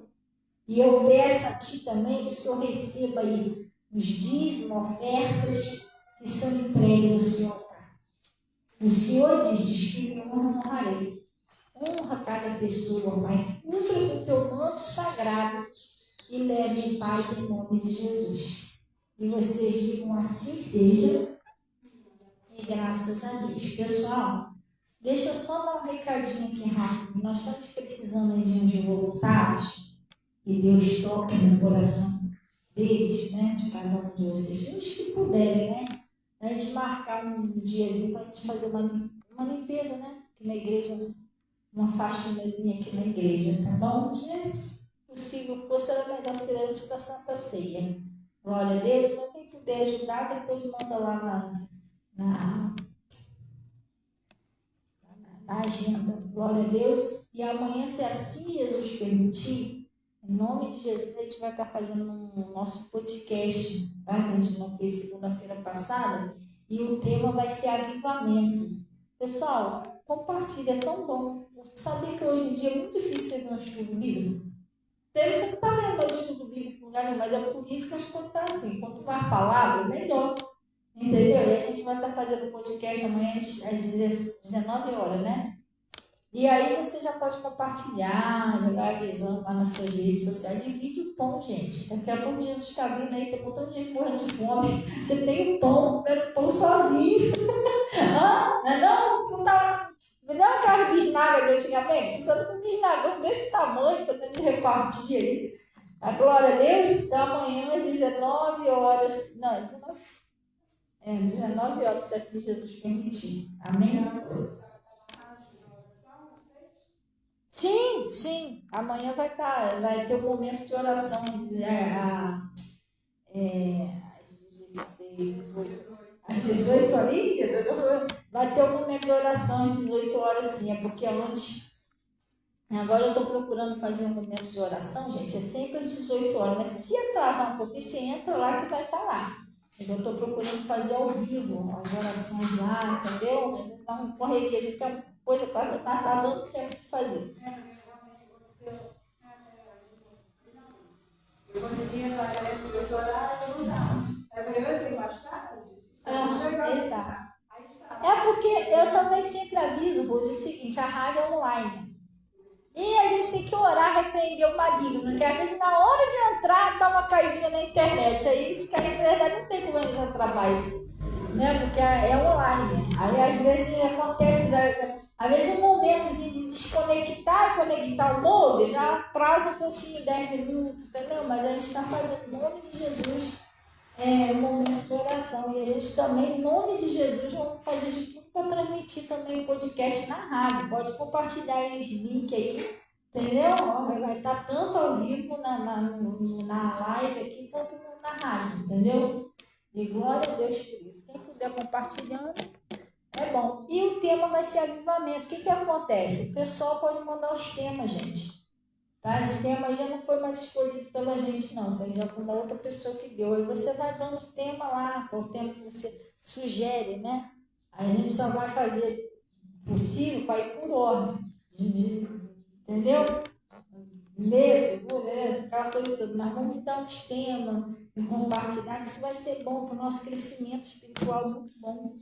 E eu peço a Ti também que o Senhor receba aí os dízimos, ofertas que são entregues no Senhor. O Senhor disse que eu honrarei. Honra cada pessoa, Pai. Cubra com o teu manto sagrado e leve em paz em nome de Jesus. E vocês digam assim seja. E graças a Deus. Pessoal, deixa eu só dar um recadinho aqui rápido. Nós estamos precisando de uns voluntários. E Deus toca no coração deles, né? De cada um de vocês. Os que puderem, né? A gente marcar um diazinho para a gente fazer uma limpeza, né? Aqui na igreja, uma faxinazinha aqui na igreja, tá bom? Se possível fosse, era melhor ser antes da Santa Ceia. Glória a Deus. Então, quem puder ajudar, depois manda lá na agenda. Glória a Deus. E amanhã, se assim Jesus permitir, em nome de Jesus, a gente vai estar fazendo um nosso podcast, tá? Que a gente não fez segunda-feira passada, e o tema vai ser avivamento. Pessoal, compartilha, é tão bom. Sabia que hoje em dia é muito difícil ser um estudo bíblico? Você não está vendo mais estudo bíblico em lugar nenhum, mas é por isso que as coisas estão assim. Quanto mais palavra, melhor. Entendeu? E a gente vai estar fazendo o podcast amanhã às 19 horas, né? E aí você já pode compartilhar, já vai avisando lá nas suas redes sociais. Divide o pão, gente. Daqui a pouco Jesus está vindo aí, tem um montão de gente morrendo de fome. Você tem o pão, comendo o pão sozinho. Não é não? Você não tá... Me dá aquela bisnaga de antigamente? Você tá com um bisnagão desse tamanho para ele repartir aí. A glória a Deus. Então amanhã às 19 horas. Não, 19 horas, se assim Jesus permitir. Amém? Sim, sim. Amanhã vai ter um momento de oração às 16, 18. Às 18 ali, vai ter um momento de oração às 18 horas, sim. É porque antes. Agora eu estou procurando fazer um momento de oração, gente. É sempre às 18 horas. Mas se atrasar um pouquinho, você entra lá que vai estar lá. Eu estou procurando fazer ao vivo as orações lá, entendeu? Dá uma correria, a gente quer uma coisa para tá dando tempo de fazer. Eu consegui entrar na galera do meu horário, eu não dava. Aí eu falei, eu entrei mais tarde? Tá. É porque eu também sempre aviso, Rose, o seguinte, a rádio é online. E a gente tem que orar, repreender o maligno, porque às vezes na hora de entrar, dá uma caidinha na internet. Aí isso que aí, na verdade não tem como a gente entrar mais, né? Porque é online. Aí às vezes acontece, às vezes um momento de desconectar e conectar o modem já atrasa um pouquinho, 10 minutos, entendeu? Mas a gente está fazendo, em nome de Jesus, um momento de oração. E a gente também, em nome de Jesus, vamos fazer de tudo para transmitir também o podcast na rádio. Pode compartilhar os links aí, entendeu? Vai estar tanto ao vivo na live aqui quanto na rádio, entendeu? E glória a Deus por isso. Quem puder compartilhando, é bom. E o tema vai ser avivamento. O que acontece? O pessoal pode mandar os temas, gente. Tá? Esse tema já não foi mais escolhido pela gente, não. Isso aí já foi uma outra pessoa que deu. Aí você vai dando os temas lá, o tema que você sugere, né? Aí a gente só vai fazer possível para ir por ordem. Entendeu? Mês, aquela coisa toda. Mas vamos dar os temas e compartilhar, que isso vai ser bom para o nosso crescimento espiritual, muito bom.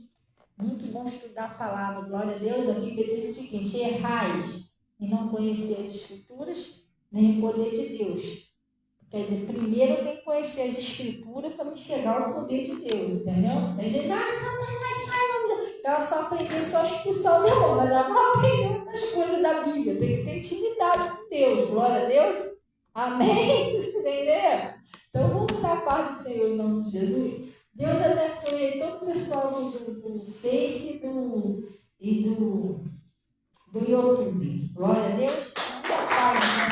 Muito bom estudar a palavra. Glória a Deus. A Bíblia diz o seguinte: errais e não conhecer as Escrituras, nem o poder de Deus. Quer dizer, primeiro eu tenho que conhecer as Escrituras para me chegar ao poder de Deus, entendeu? Tem gente que Satanás sai, ela só aprendeu só a expulsar o demônio, mas ela não aprendeu as coisas da Bíblia. Tem que ter intimidade com Deus. Glória a Deus. Amém? Entendeu? Então vamos na paz do Senhor em nome de Jesus. Deus abençoe todo o pessoal do Face e do YouTube. Glória a Deus. Muita paz, né?